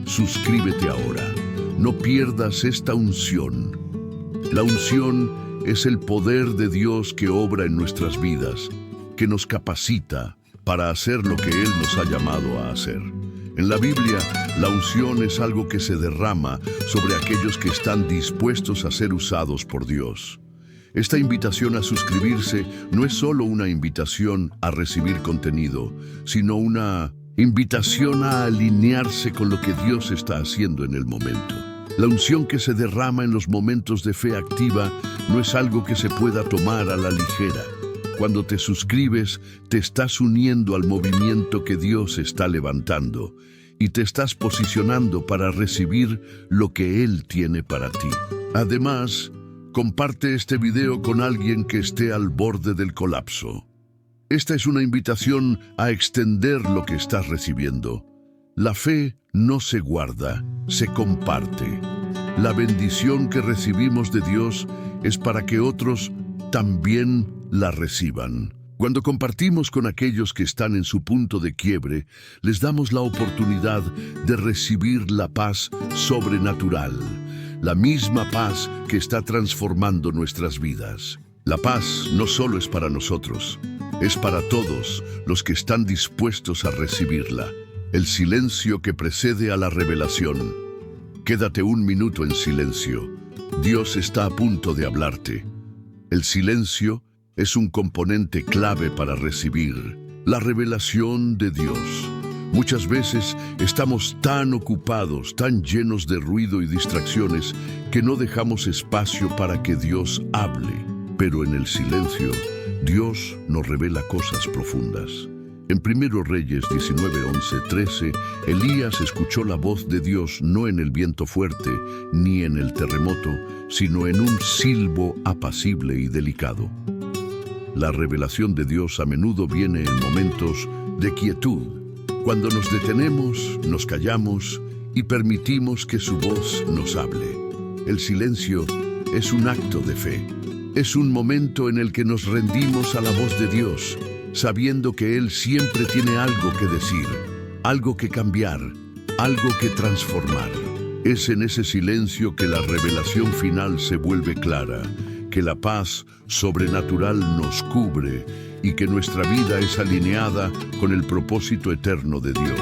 S1: Suscríbete ahora. No pierdas esta unción. La unción es el poder de Dios que obra en nuestras vidas, que nos capacita para hacer lo que Él nos ha llamado a hacer. En la Biblia, la unción es algo que se derrama sobre aquellos que están dispuestos a ser usados por Dios. Esta invitación a suscribirse no es solo una invitación a recibir contenido, sino una invitación a alinearse con lo que Dios está haciendo en el momento. La unción que se derrama en los momentos de fe activa no es algo que se pueda tomar a la ligera. Cuando te suscribes, te estás uniendo al movimiento que Dios está levantando y te estás posicionando para recibir lo que Él tiene para ti. Además, comparte este video con alguien que esté al borde del colapso. Esta es una invitación a extender lo que estás recibiendo. La fe no se guarda, se comparte. La bendición que recibimos de Dios es para que otros también la reciban. Cuando compartimos con aquellos que están en su punto de quiebre, les damos la oportunidad de recibir la paz sobrenatural. La misma paz que está transformando nuestras vidas. La paz no solo es para nosotros, es para todos los que están dispuestos a recibirla. El silencio que precede a la revelación. Quédate un minuto en silencio. Dios está a punto de hablarte. El silencio es un componente clave para recibir la revelación de Dios. Muchas veces estamos tan ocupados, tan llenos de ruido y distracciones, que no dejamos espacio para que Dios hable. Pero en el silencio, Dios nos revela cosas profundas. En 1 Reyes 19:11-13, Elías escuchó la voz de Dios no en el viento fuerte, ni en el terremoto, sino en un silbo apacible y delicado. La revelación de Dios a menudo viene en momentos de quietud, cuando nos detenemos, nos callamos y permitimos que su voz nos hable. El silencio es un acto de fe. Es un momento en el que nos rendimos a la voz de Dios, sabiendo que Él siempre tiene algo que decir, algo que cambiar, algo que transformar. Es en ese silencio que la revelación final se vuelve clara, que la paz sobrenatural nos cubre y que nuestra vida es alineada con el propósito eterno de Dios.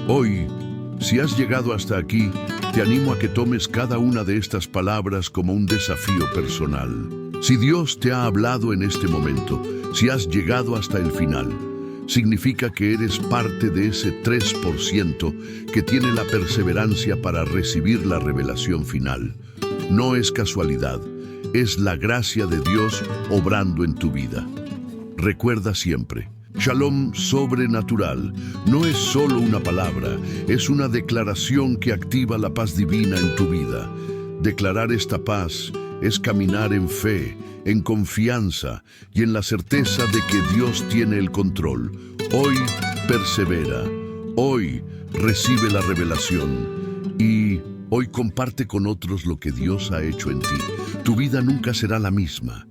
S1: Hoy, si has llegado hasta aquí, te animo a que tomes cada una de estas palabras como un desafío personal. Si Dios te ha hablado en este momento, si has llegado hasta el final, significa que eres parte de ese 3% que tiene la perseverancia para recibir la revelación final. No es casualidad, es la gracia de Dios obrando en tu vida. Recuerda siempre, Shalom sobrenatural no es solo una palabra, es una declaración que activa la paz divina en tu vida. Declarar esta paz es caminar en fe, en confianza y en la certeza de que Dios tiene el control. Hoy persevera, hoy recibe la revelación y hoy comparte con otros lo que Dios ha hecho en ti. Tu vida nunca será la misma.